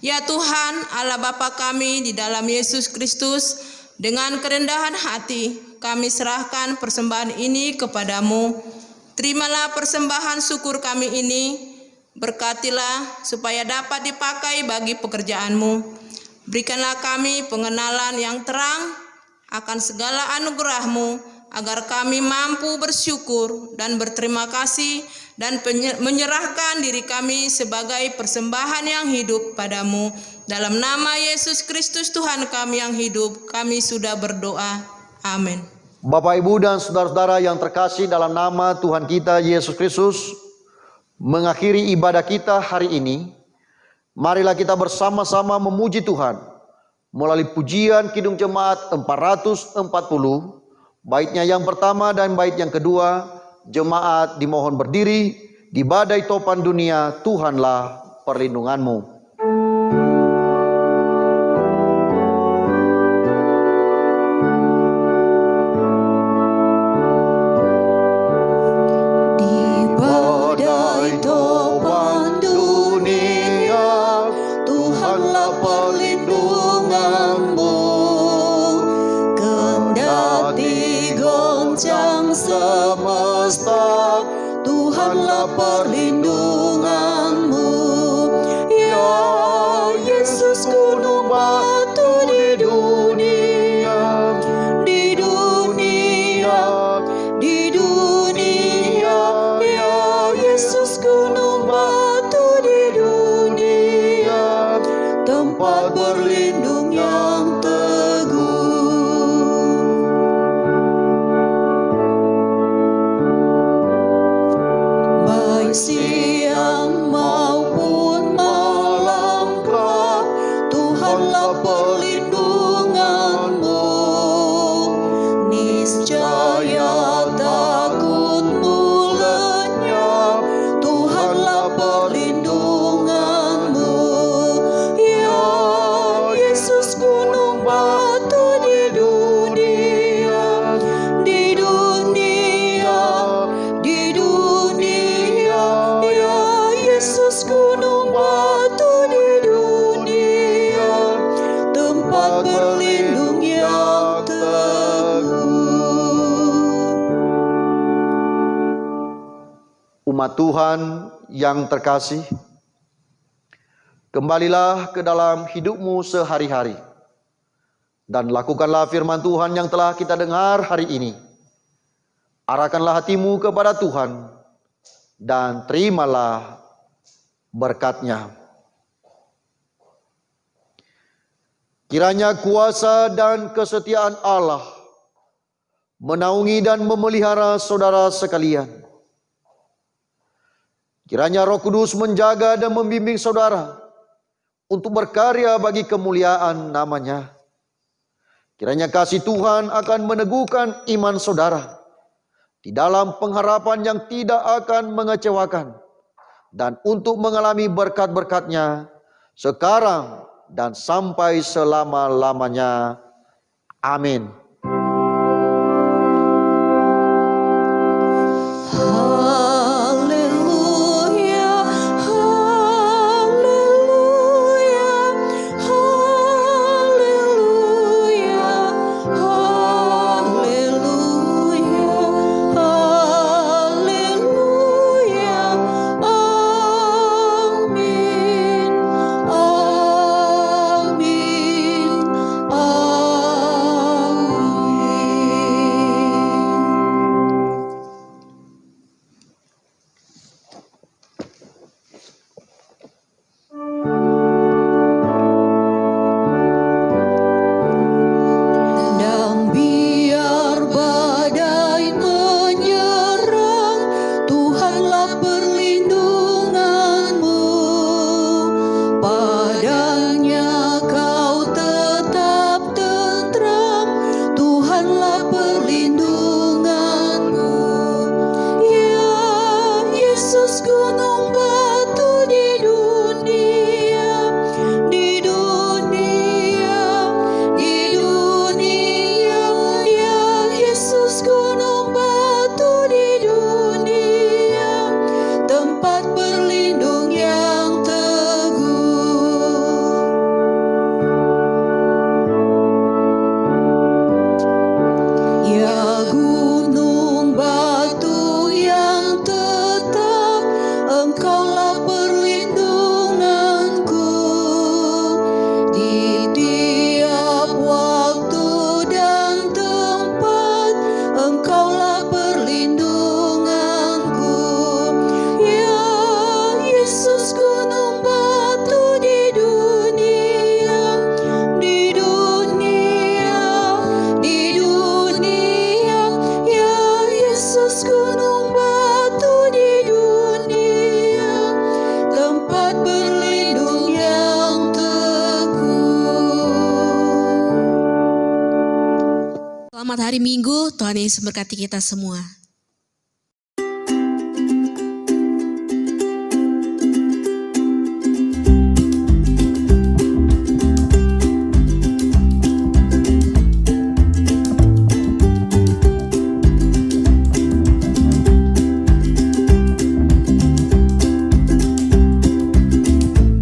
Ya Tuhan, Allah Bapa kami di dalam Yesus Kristus, dengan kerendahan hati kami serahkan persembahan ini kepadamu. Terimalah persembahan syukur kami ini, berkatilah supaya dapat dipakai bagi pekerjaan-Mu. Berikanlah kami pengenalan yang terang akan segala anugerah-Mu, agar kami mampu bersyukur dan berterima kasih dan menyerahkan diri kami sebagai persembahan yang hidup padamu. Dalam nama Yesus Kristus Tuhan kami yang hidup, kami sudah berdoa. Amin. Bapak, Ibu, dan saudara-saudara yang terkasih dalam nama Tuhan kita Yesus Kristus, mengakhiri ibadah kita hari ini, marilah kita bersama-sama memuji Tuhan melalui pujian Kidung Jemaat 440, baitnya yang pertama dan bait yang kedua. Jemaat dimohon berdiri. Di badai topan dunia, Tuhanlah perlindunganmu. Semesta, Tuhanlah perlindunganmu. Ya Yesus, gunung batu di dunia, di dunia, di dunia. Ya Yesus, gunung batu di dunia, tempat berlindung yang teguh. Siang maupun malam gelap, Tuhanlah perlindunganmu. Niscaya takutmu lenyap, Tuhanlah perlindunganmu. Ya Yesus, gunung batu di dunia, di dunia, di dunia. Yesus, gunung batu di dunia, tempat berlindung yang teguh. Umat Tuhan yang terkasih, kembalilah ke dalam hidupmu sehari-hari dan lakukanlah firman Tuhan yang telah kita dengar hari ini. Arahkanlah hatimu kepada Tuhan dan terimalah berkat-Nya. Kiranya kuasa dan kesetiaan Allah menaungi dan memelihara saudara sekalian. Kiranya Roh Kudus menjaga dan membimbing saudara untuk berkarya bagi kemuliaan nama-Nya. Kiranya kasih Tuhan akan meneguhkan iman saudara di dalam pengharapan yang tidak akan mengecewakan, dan untuk mengalami berkat-berkat-Nya sekarang dan sampai selama-lamanya. Amin. Selamat hari Minggu, Tuhan Yesus memberkati kita semua.